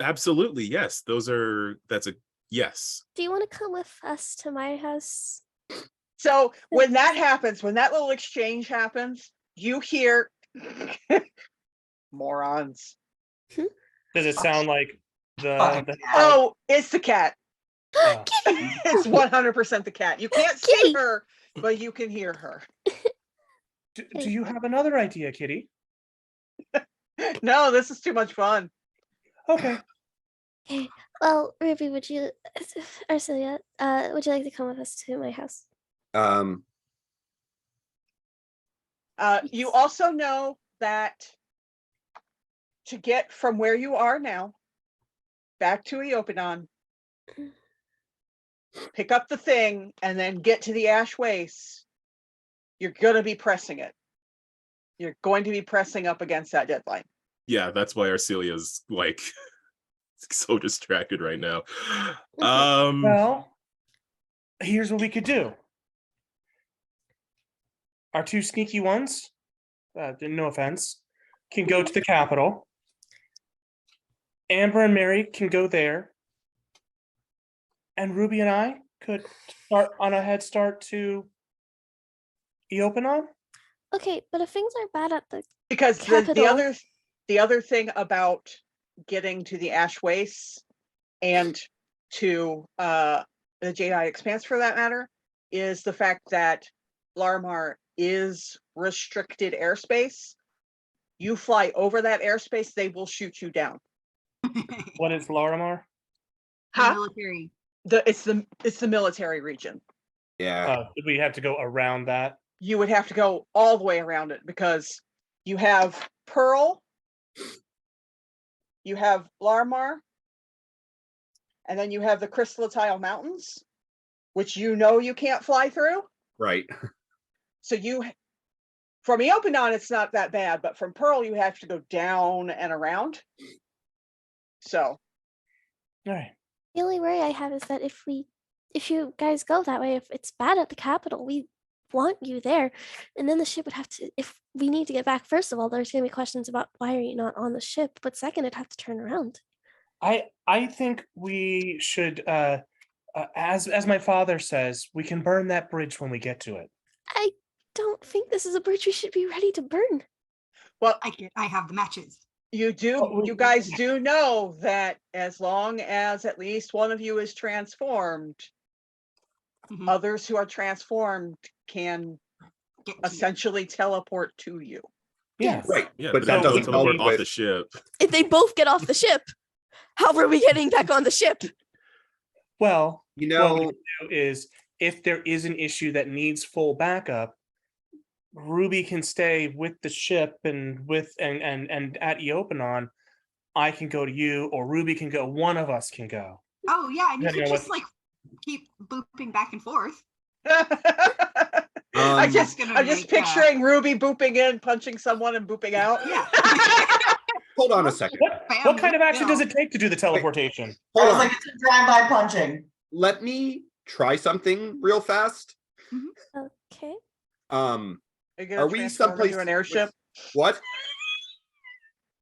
absolutely. Yes. That's a yes. Do you want to come with us to my house? So when that happens, when that little exchange happens, you hear morons. Does it sound like Fucking the cat. Oh, it's the cat. Kitty! It's 100% the cat. You can't see Kitty! her, but you can hear her. do you have another idea, Kitty? No, this is too much fun. Okay. Okay. Well, Ruby, Arcelia, would you like to come with us to my house? You also know that to get from where you are now back to Eopanon, pick up the thing and then get to the ash waste, you're going to be pressing it. You're going to be pressing up against that deadline. Yeah, that's why Arcelia's like so distracted right now. Well, here's what we could do. Our two sneaky ones, no offense, can go to the Capitol. Amber and Mary can go there. And Ruby and I could start on a head start to Eopanon. Okay, but if things are bad at the Because Capital. the other thing about getting to the ash wastes and to the JI Expanse for that matter is the fact that Larmar is restricted airspace. You fly over that airspace, they will shoot you down. What is Larimar? Huh? Military. It's the military region. Yeah. We have to go around that. You would have to go all the way around it because you have Pearl, you have Larmar, and then you have the Crystaltile Mountains, which you know you can't fly through. Right. So from Eopanon, it's not that bad, but from Pearl, you have to go down and around. So. All right. The only worry I have is that if you guys go that way, if it's bad at the Capitol, we want you there. And then the ship would have to, if we need to get back, first of all, there's going to be questions about why are you not on the ship? But second, it'd have to turn around. I think we should, as my father says, we can burn that bridge when we get to it. I don't think this is a bridge we should be ready to burn. Well, I have the matches. you guys do know that as long as at least one of you is transformed, Mhm. others who are transformed can Get to you. essentially teleport to you. Yeah. Right. Yeah, but that don't doesn't teleport help off the with. ship. If they both get off the ship, how are we getting back on the ship? Well, You what we know, do is if there is an issue that needs full backup, Ruby can stay with the ship and at Eopanon, I can go to you, or Ruby can go. One of us can go. Oh yeah, and you Depending could on just like keep booping back and forth. I'm That's just gonna make, picturing Ruby booping in, punching someone, and booping out. Yeah. hold on a second. What kind of action Bill. does it take to do the teleportation? I Hold was on. like, it's a drive-by punching. Let me try something real fast. Okay. Are Are we someplace an airship? What?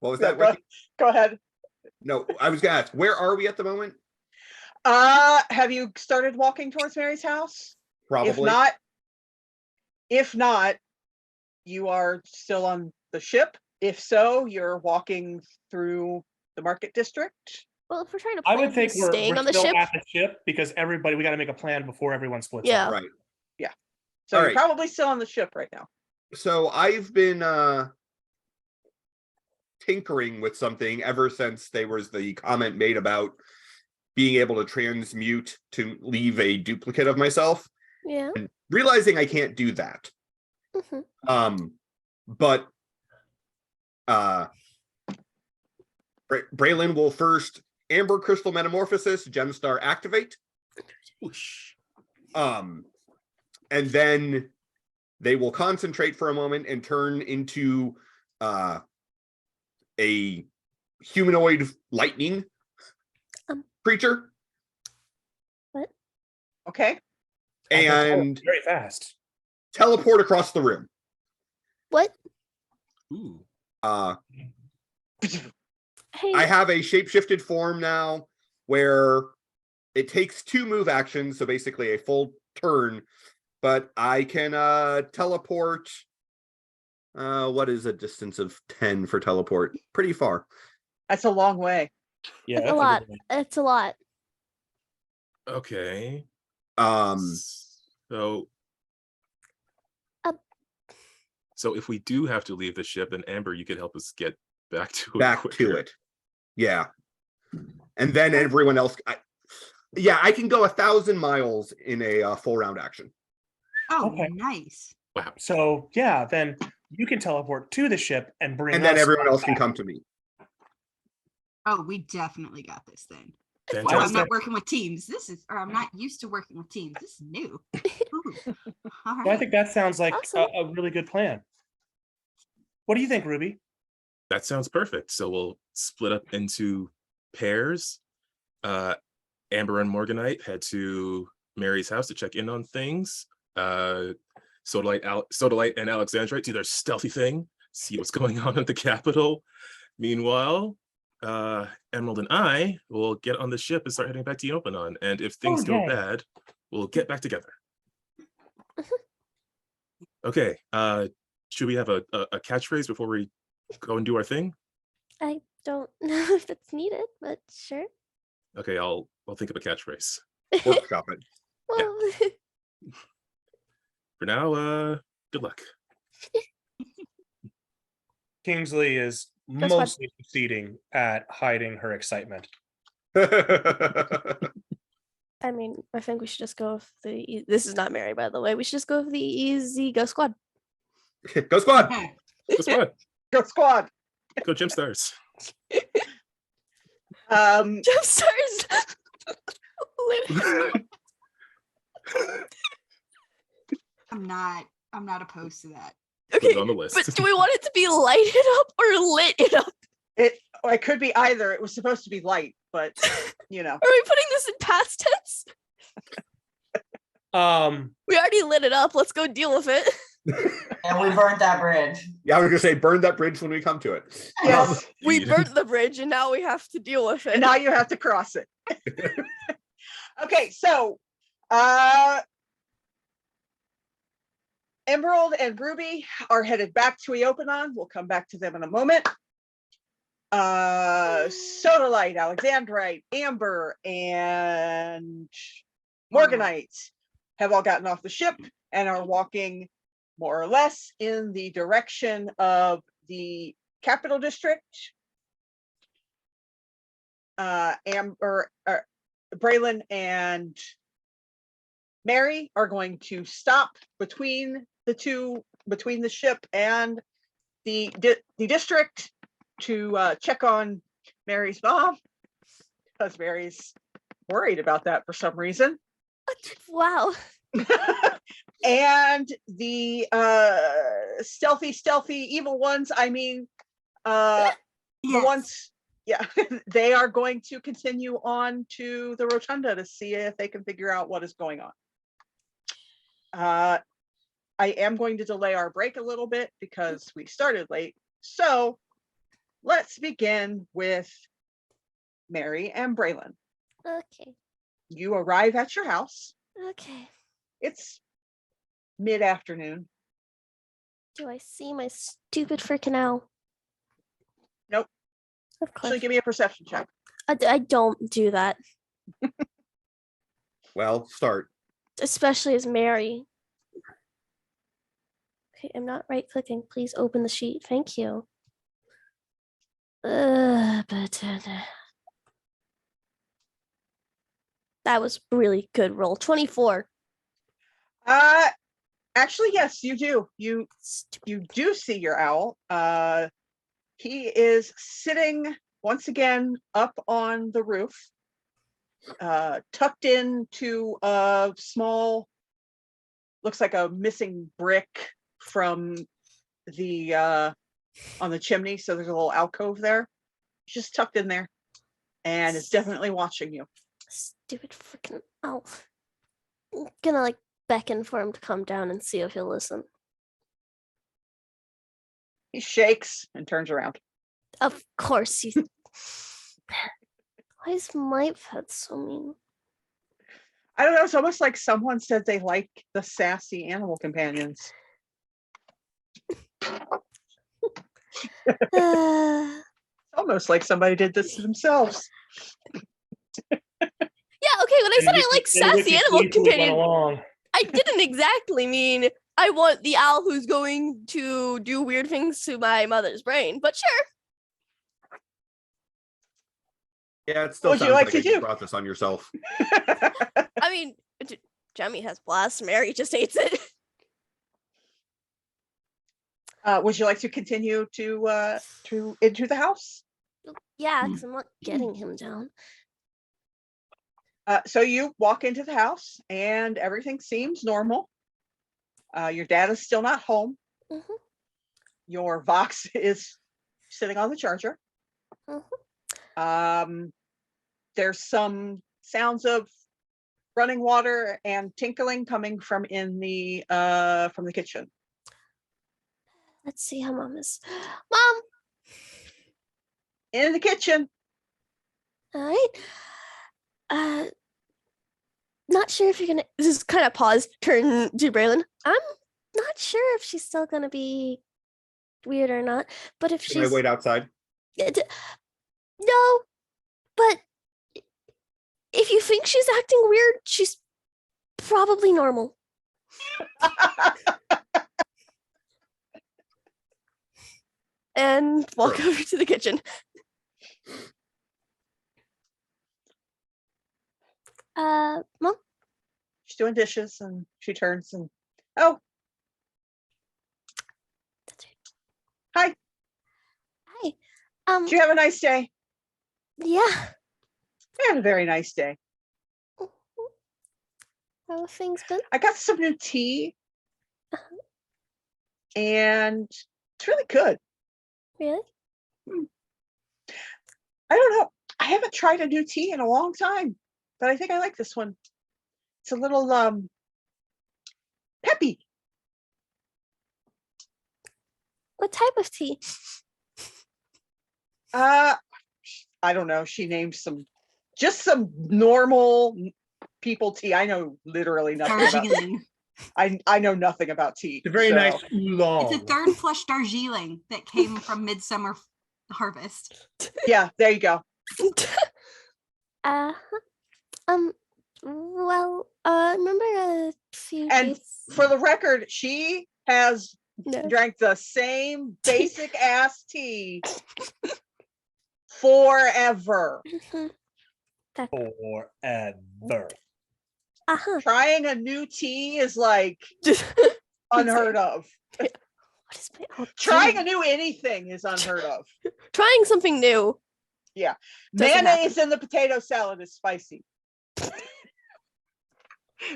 What was Yeah, that? Ricky? go ahead. No, I was gonna ask, where are we at the moment? Have you started walking towards Mary's house? Probably. If not, you are still on the ship. If so, you're walking through the market district. Well, if we're trying to I plan would think to we're staying on the still ship, at the ship because everybody, we got to make a plan before everyone splits Yeah. up. Right. So All you're right. probably still on the ship right now. So I've been tinkering with something ever since there was the comment made about being able to transmute to leave a duplicate of myself, yeah. and realizing I can't do that. Mhm. But Braylon will first Amber Crystal Metamorphosis, GemStar activate. Whoosh. And then they will concentrate for a moment and turn into a humanoid lightning creature. What? Okay. And Very fast. teleport across the room. What? Ooh. Hey. I have a shapeshifted form now where it takes 2 move actions, so basically a full turn, but I can teleport. What is a distance of 10 for teleport? Pretty far. That's a long way. Yeah, It's a that's lot. good one. It's a lot. Okay. So So if we do have to leave the ship, then Amber, you could help us get back to it. back quicker. to it. Yeah. And then everyone else. I can go 1,000 miles in a full round action. Oh, Okay. nice. Wow. So yeah, then you can teleport to the ship and bring And then us everyone else can back. come to me. Oh, we definitely got this then. Oh, I'm Fantastic. not working with teams. I'm not used to working with teams. This is new. Ooh. All So I right. think that sounds like Awesome. a really good plan. What do you think, Ruby? That sounds perfect. So we'll split up into pairs. Amber and Morganite head to Mary's house to check in on things. Sodalite and Alexandrite do their stealthy thing, see what's going on at the Capitol. Meanwhile, Emerald and I will get on the ship and start heading back to Yopanon. And if things go yay. bad, we'll get back together. Okay. Should we have a catchphrase before we go and do our thing? I don't know if it's needed, but sure. Okay, I'll think of a catchphrase. Workshop it. Well, For now, good luck. Kingsley is That's fine. mostly succeeding at hiding her excitement. I mean, I think we should just go with the. This is not Mary, by the way. We should just go with the easy go squad. Go squad. Go squad. Go squad. Go GemStars. GemStars. I'm not opposed to that. Put Okay, it on the list. but do we want it to be lighted up or lit it up? It could be either. It was supposed to be light, but you know. Are we putting this in past tense? We already lit it up. Let's go deal with it. And we burnt that bridge. Yeah, I was gonna say burn that bridge when we come to it. Yes. We Indeed. burnt the bridge and now we have to deal with it. And now you have to cross it. Okay, so Emerald and Ruby are headed back to Eopanon. We'll come back to them in a moment. Sodalite, Alexandrite, Amber, and Morganite have all gotten off the ship and are walking more or less in the direction of the Capital District. Amber, Braylon and Mary are going to stop between the ship and the district to check on Mary's mom, because Mary's worried about that for some reason. Wow. And the stealthy evil ones, I mean, the Yes. ones, yeah, they are going to continue on to the rotunda to see if they can figure out what is going on. I am going to delay our break a little bit because we started late. So let's begin with Mary and Braylon. Okay. You arrive at your house. Okay. It's mid-afternoon. Do I see my stupid freaking owl? Nope. Of Actually, course. give me a perception check. I don't do that, Well, start. especially as Mary. Okay, I'm not right clicking. Please open the sheet. Thank you. That was really good roll. 24. Actually, yes, you do. You do see your owl. He is sitting once again up on the roof, tucked into a small, looks like a missing brick from the on the chimney. So there's a little alcove there. He's just tucked in there and is definitely watching you. Stupid freaking elf. I'm gonna like beckon for him to come down and see if he'll listen. He shakes and turns around. Of course he's. Why is my pet so mean? I don't know. It's almost like someone said they like the sassy animal companions. Almost like somebody did this to themselves. Yeah, okay, when I said I like sassy animal companion, Along. I didn't exactly mean I want the owl who's going to do weird things to my mother's brain, but sure. Yeah, it still What'd you sounds like like to you do? brought this on yourself. I mean, Jemmy has blast, Mary just hates it. Would you like to continue to into the house? Yeah, because I'm not getting him down. So you walk into the house and everything seems normal. Your dad is still not home. Mhm. Your Vox is sitting on the charger. Mhm. There's some sounds of running water and tinkling coming from the kitchen. Let's see how Mom is. Mom. In the kitchen. All right. Not sure if you're gonna. This is kind of pause. Turn to Braylon. I'm not sure if she's still gonna be weird or not. But if Should I she's wait outside? no, but if you think she's acting weird, she's probably normal. And walk over to the kitchen. Mom. She's doing dishes and she turns and oh, That's right. hi. Hi. Did you have a nice day? Yeah. I had a very nice day. How have things been? I got some new tea and it's really good. Really? I don't know. I haven't tried a new tea in a long time, but I think I like this one. It's a little peppy. What type of tea? I don't know. She named just some normal people tea. I know literally nothing about Darjeeling. I know nothing about tea. It's a very so- nice oolong. It's a third flush Darjeeling that came from Midsummer Harvest. Yeah, there you go. uh well, remember a few And days for the record, she has no. drank the same basic ass tea forever. Mhm. That Forever. uh-huh. Trying a new tea is like unheard of. What is my old Trying tea? a new anything is unheard of. Trying something new. Doesn't Mayonnaise in the potato salad is spicy.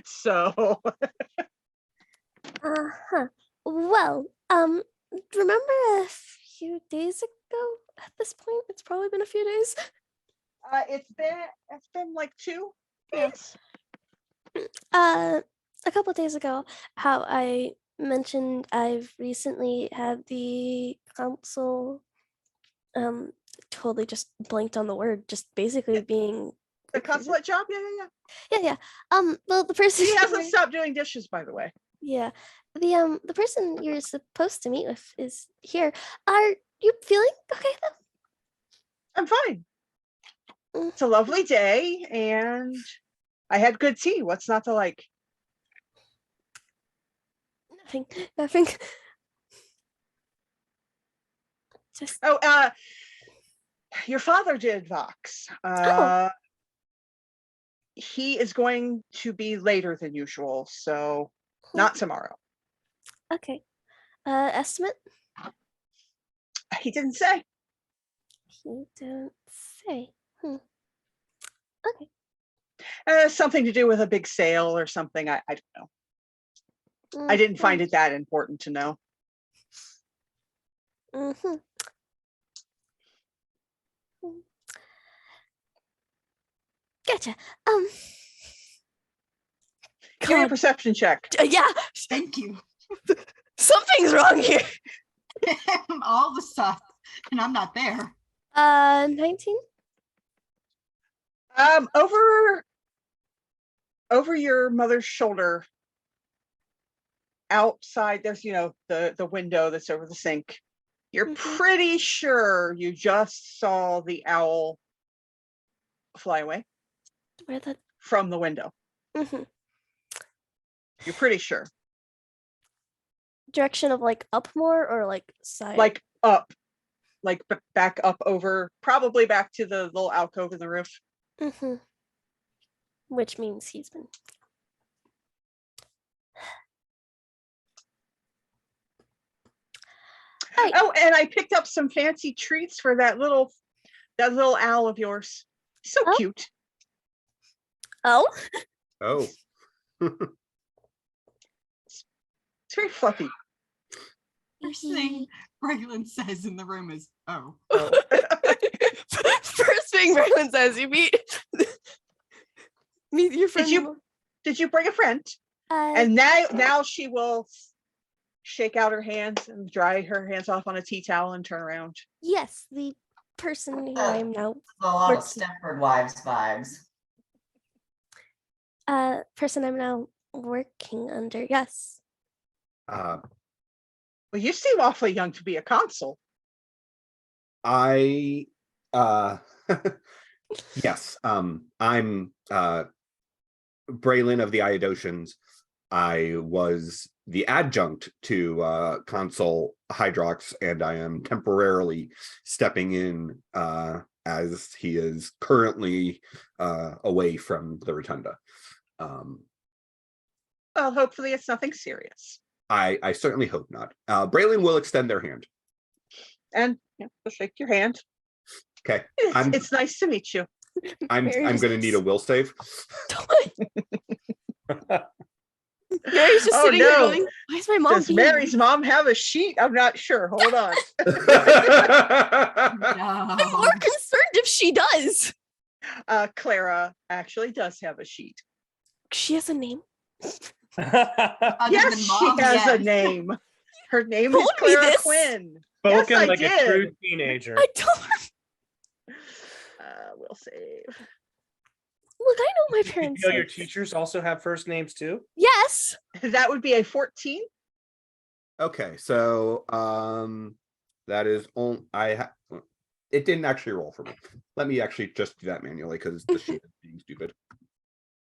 So Uh-huh. Well, remember a few days ago at this point? It's probably been a few days. it's been like 2 Yeah. days. A couple days ago, how I mentioned I've recently had the council totally just blanked on the word, just basically being The recruited. consulate job, yeah. Yeah. Well, the person He hasn't you're- stopped doing dishes, by the way. yeah, the person you're supposed to meet with is here. Are you feeling okay though? I'm fine. It's a lovely day and I had good tea. What's not to like? Nothing. Just Oh, your father did Vox. He is going to be later than usual, so not tomorrow. okay. Estimate? He didn't say. He didn't say. Okay. Something to do with a big sale or something. I don't know. I didn't find it that important to know. Mm-hmm. Gotcha. Give me a God, perception check. yeah, Thank you. something's wrong here. All the stuff, and I'm not there. 19. Over your mother's shoulder, outside, there's the window that's over the sink. You're Mhm. pretty sure you just saw the owl fly away Where the? from the window. Mhm. You're pretty sure. Direction of like up more or like side? Like up, like back up over, probably back to the little alcove in the roof. Mm-hmm. Which means he's been. Right. Oh, and I picked up some fancy treats for that little owl of yours. So Oh. cute. Oh, Oh, It's very fluffy. First thing Braylon says in the room is, "Oh." First thing Braylon says, you meet your friend. Did you bring a friend? And now she will shake out her hands and dry her hands off on a tea towel and turn around. Yes, the person who I am now. A lot of working- Stepford Wives vibes. Person I'm now working under. Yes. Well, you seem awfully young to be a consul. I yes, I'm Braylon of the Iodosians. I was the adjunct to Consul Hydrox, and I am temporarily stepping in as he is currently away from the Rotunda. Well, hopefully it's nothing serious. I certainly hope not. Braylon will extend their hand. And they'll shake your hand. Okay, It's nice to meet you. I'm going to need a will save. Mary's just Oh, sitting there no. going, "Why is my mom Does being Mary's mom have a sheet? I'm not sure. Hold on. I'm No. more concerned if she does. Clara actually does have a sheet. She has a name. Other Yes, than she mom, has a yes. name. Her name Told is me Clara this. Quinn. Spoken Yes, I like did. a true teenager. I don't. We'll save. Look, I know my Did you parents. know your names. teachers also have first names too? Yes. That would be a 14. Okay, so that is on. It didn't actually roll for me. Let me actually just do that manually because the sheet is being stupid.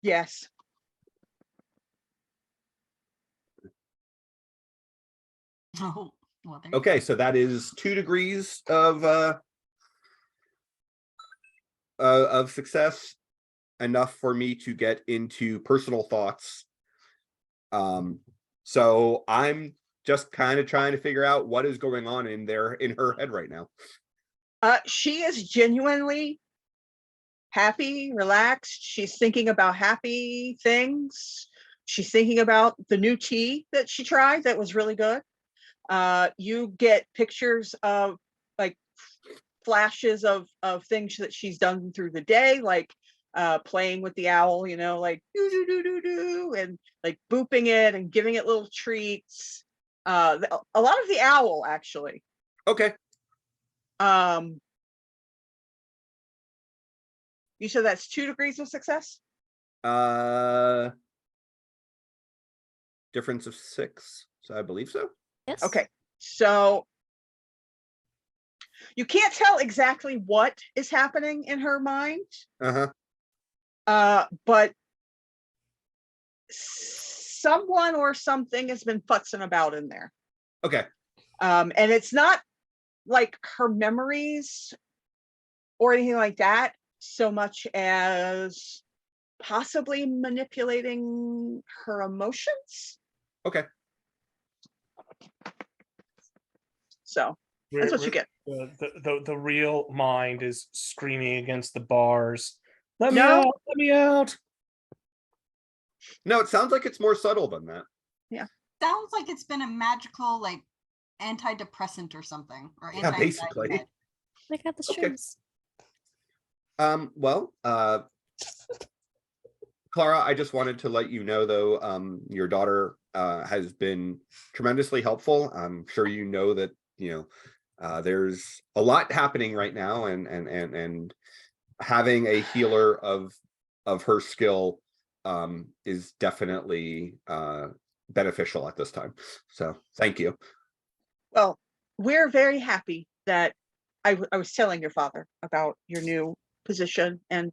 Yes. Oh, well, there you Okay, so that is 2 degrees of success, enough for me to get into personal thoughts. So I'm just kind of trying to figure out what is going on in her head right now. She is genuinely happy, relaxed. She's thinking about happy things. She's thinking about the new tea that she tried that was really good. You get pictures of like flashes of things that she's done through the day, like playing with the owl, like do do do do do, and like booping it and giving it little treats. A lot of the owl, actually. Okay. You said that's 2 degrees of success? Difference of 6, so I believe so. Yes. Okay, so you can't tell exactly what is happening in her mind, but someone or something has been futzing about in there. Okay. And it's not like her memories or anything like that, so much as possibly manipulating her emotions. Okay. So that's what you get. The real mind is screaming against the bars. Let me No. out! Let me out! No, it sounds like it's more subtle than that. Sounds like it's been a magical, like, antidepressant or something, or Yeah, basically. anti-anxiety med. I got the Okay. shrooms. Well, Clara, I just wanted to let you know, though, your daughter has been tremendously helpful. I'm sure you know that, there's a lot happening right now, and having a healer of her skill is definitely beneficial at this time. So thank you. Well, we're very happy that I was telling your father about your new position, and